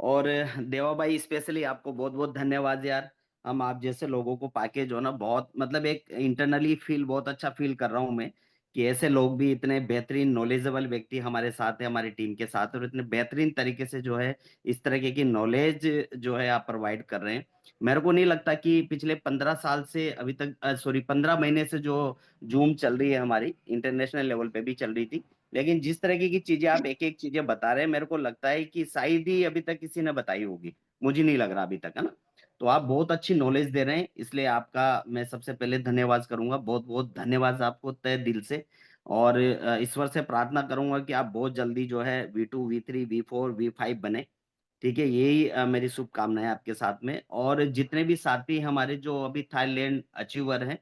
और देवा भाई, स्पेशली आपको बहुत बहुत धन्यवाद यार। हम आप जैसे लोगों को पाके जो ना, बहुत मतलब एक इंटरनली फील, बहुत अच्छा फील कर रहा हूँ मैं कि ऐसे लोग भी, इतने बेहतरीन नॉलेजेबल व्यक्ति हमारे साथ है, हमारी टीम के साथ, और इतने बेहतरीन तरीके से जो है इस तरीके की नॉलेज जो है आप प्रोवाइड कर रहे हैं। मेरे को नहीं लगता कि पिछले 15 साल से अभी तक, सॉरी 15 महीने से जो जूम चल रही है हमारी, इंटरनेशनल लेवल पे भी चल रही थी, लेकिन जिस तरीके की चीजें आप एक एक चीजें बता रहे हैं, मेरे को लगता है कि शायद ही अभी तक किसी ने बताई होगी। मुझे नहीं लग रहा अभी तक, है ना। तो आप बहुत अच्छी नॉलेज दे रहे हैं, इसलिए आपका मैं सबसे पहले धन्यवाद करूंगा, बहुत बहुत धन्यवाद आपको तहे दिल से। और ईश्वर से प्रार्थना करूंगा कि आप बहुत जल्दी जो है V2 V3 V4 V5 बने। ठीक है, यही मेरी शुभकामनाएं आपके साथ में। और जितने भी साथी हमारे जो अभी थाईलैंड अचीवर हैं,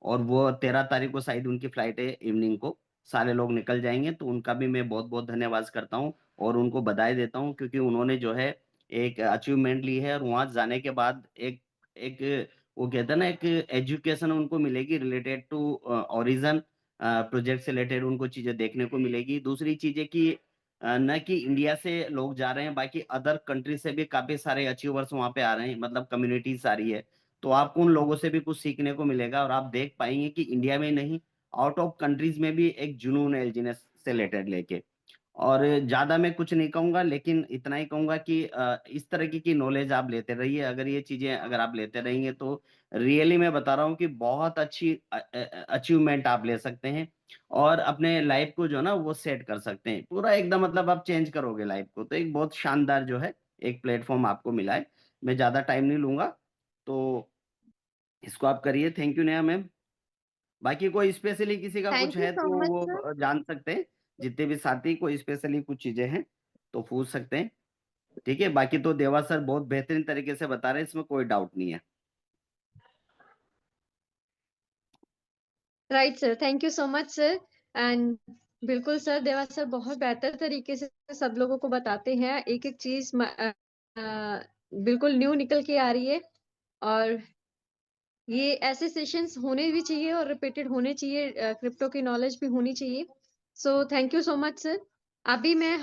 और वो 13 तारीख को शायद उनकी फ्लाइट है इवनिंग को, सारे लोग निकल जाएंगे, तो उनका भी मैं बहुत बहुत धन्यवाद करता हूँ और उनको बधाई देता हूँ, क्योंकि उन्होंने जो है एक अचीवमेंट ली है, और वहां जाने के बाद एक एक वो कहते हैं ना, एक एजुकेशन उनको मिलेगी रिलेटेड टू ओरिजन प्रोजेक्ट से रिलेटेड, उनको चीजें देखने को मिलेगी। दूसरी चीज है कि न कि इंडिया से लोग जा रहे हैं, बाकी अदर कंट्री से भी काफी सारे अचीवर्स वहां पे आ रहे हैं, मतलब कम्युनिटीज आ रही है। तो आपको उन लोगों से भी कुछ सीखने को मिलेगा, और आप देख पाएंगे कि इंडिया में नहीं, आउट ऑफ कंट्रीज में भी एक जुनून है एलजीनेस से रिलेटेड लेके। और ज्यादा मैं कुछ नहीं कहूंगा, लेकिन इतना ही कहूंगा कि इस तरह की नॉलेज आप लेते रहिए। अगर ये चीजें अगर आप लेते रहेंगे तो रियली मैं बता रहा हूँ कि बहुत अच्छी अचीवमेंट आप ले सकते हैं, और अपने लाइफ को जो ना वो सेट कर सकते हैं पूरा एकदम, मतलब आप चेंज करोगे लाइफ को। तो एक बहुत शानदार जो है एक प्लेटफॉर्म आपको मिला है। मैं ज्यादा टाइम नहीं लूंगा, तो इसको आप करिए। Thank you Neha ma'am. बाकी कोई स्पेशली किसी का कुछ थैंक यू है सो तो मच सर। वो जान सकते हैं, जितने भी साथी कोई स्पेशली कुछ चीजें हैं तो पूछ सकते हैं। ठीक है, बाकी तो देवा सर बहुत बेहतरीन तरीके से बता रहे हैं, इसमें कोई डाउट नहीं है। Right sir, thank you so much sir. And बिल्कुल सर, देवा सर बहुत बेहतर तरीके से सब लोगों को बताते हैं, एक एक चीज बिल्कुल न्यू निकल के आ रही है। और ये ऐसे सेशंस होने भी चाहिए और रिपीटेड होने चाहिए, क्रिप्टो की नॉलेज भी होनी चाहिए। So thank you so much sir. अभी मैं